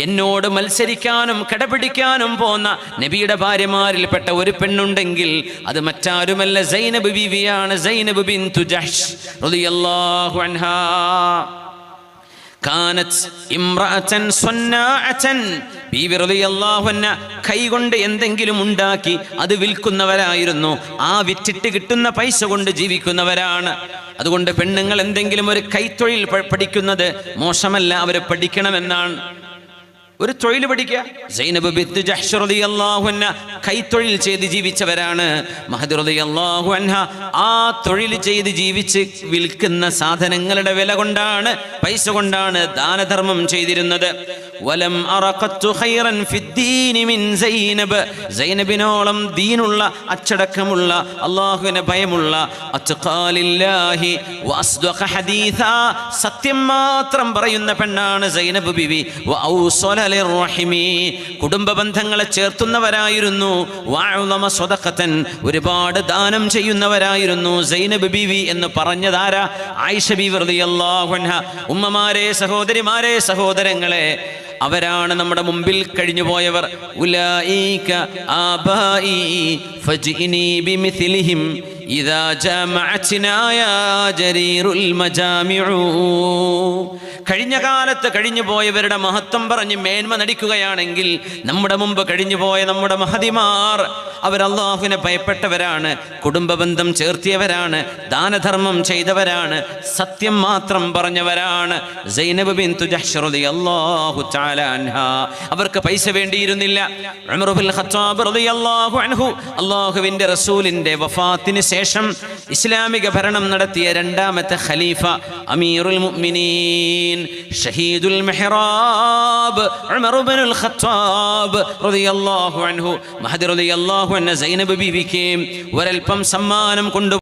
എന്നോട് മത്സരിക്കാനും കടപിടിക്കാനും പോന്ന നബിയുടെ ഭാര്യമാരിൽപ്പെട്ട ഒരു പെണ്ണുണ്ടെങ്കിൽ അത് മറ്റാരുമല്ല, സൈനബ് ബീവിയാണ്, സൈനബ് ബിൻതു ജഹ്ഷ് റളിയല്ലാഹു അൻഹ. കാനത്ത് ഇംറഅതൻ സ്വന്നാഅതൻ, ബീവി റളിയല്ലാഹു അൻഹ കൈകൊണ്ട് എന്തെങ്കിലും ഉണ്ടാക്കി അത് വിൽക്കുന്നവരായിരുന്നു. ആ വിറ്റിട്ട് കിട്ടുന്ന പൈസ കൊണ്ട് ജീവിക്കുന്നവരാണ്. അതുകൊണ്ട് പെണ്ണുങ്ങൾ എന്തെങ്കിലും ഒരു കൈത്തൊഴിൽ പഠിക്കുന്നത് മോശമല്ല, അവർ പഠിക്കണമെന്നാണ്. ഒരു തൊഴിൽ പഠിക്കുക. സൈനബ് ബിൻത് ജഹ്ഷ് റളിയല്ലാഹു അൻഹ കൈത്തൊഴിൽ ചെയ്ത് ജീവിച്ചവരാണ്. മഹദി റളിയല്ലാഹു അൻഹ ആ തൊഴിൽ ചെയ്ത് ജീവിച്ച് വിൽക്കുന്ന സാധനങ്ങളുടെ വില കൊണ്ടാണ്, പൈസ കൊണ്ടാണ് ദാനധർമ്മം ചെയ്തിരുന്നത്. വലം അറഖത്തു ഖൈറൻ ഫിദ്ദീനി മിൻ സൈനബ്, സൈനബിനോളം ദീനുള്ള, അച്ചടക്കമുള്ള, അല്ലാഹുവിനെ ഭയമുള്ള, അത്ഖാലില്ലാഹി വഅസ്ദഖ ഹദീസ, സത്യം മാത്രം പറയുന്ന പെണ്ണാണ് സൈനബ് ബിവി. വഔസല ലിർറഹിമി, കുടുംബ ബന്ധങ്ങളെ ചേർത്തുന്നവരായിരുന്നു. വഅളമ സ്വദഖതൻ, ഒരുപാട് ദാനം ചെയ്യുന്നവരായിരുന്നു സൈനബ് ബിവി എന്ന് പറഞ്ഞതാരാ? ആയിഷ ബിവി റളിയല്ലാഹു അൻഹ. ഉമ്മമാരെ, സഹോദരിമാരെ, സഹോദരങ്ങളെ, അവരാണ് നമ്മുടെ മുമ്പിൽ കഴിഞ്ഞു പോയവർ. ഉലൈക ആബായി ഫജ്ഇനി ബിമിസ്ലിഹിം ഇദാ ജമഅത്നാ യാ ജരീറുൽ മജാമിഉ. കഴിഞ്ഞ കാലത്ത് കഴിഞ്ഞു പോയവരുടെ മഹത്വം പറഞ്ഞ് മേന്മ നടിക്കുകയാണെങ്കിൽ നമ്മുടെ മുമ്പ് കഴിഞ്ഞു പോയ നമ്മുടെ മഹദിമാർ അവർ അല്ലാഹുവിനെ ഭയപ്പെട്ടവരാണ്, കുടുംബ ബന്ധം ചേർത്തിയവരാണ്, ദാനധർമ്മം ചെയ്തവരാണ്, സത്യം മാത്രം പറഞ്ഞവരാണ്. സൈനബ് ബിൻതു ജഹ്ഷ് റളിയല്ലാഹു തആല അൻഹാ, അവർക്ക് പൈസ വേണ്ടിയിരുന്നില്ല. ഉമർ ഇബ്നുൽ ഖത്താബ് റളിയല്ലാഹു അൻഹു അല്ലാഹുവിൻ്റെ റസൂലിൻ്റെ വഫാത്തിന് ശേഷം ഇസ്ലാമിക ഭരണം നടത്തിയ രണ്ടാമത്തെ ഖലീഫ, അമീറുൽ മുഅ്മിനീൻ, ഷഹീദുൽ മെഹ്റാബ് ഉമർ ഇബ്നുൽ ഖത്താബ് റളിയല്ലാഹു അൻഹു, മഹദി റളിയല്ലാഹു അൻഹ സൈനബ് ബീവിക്ക് ഒരൽപ്പം സമ്മാനം കൊണ്ടു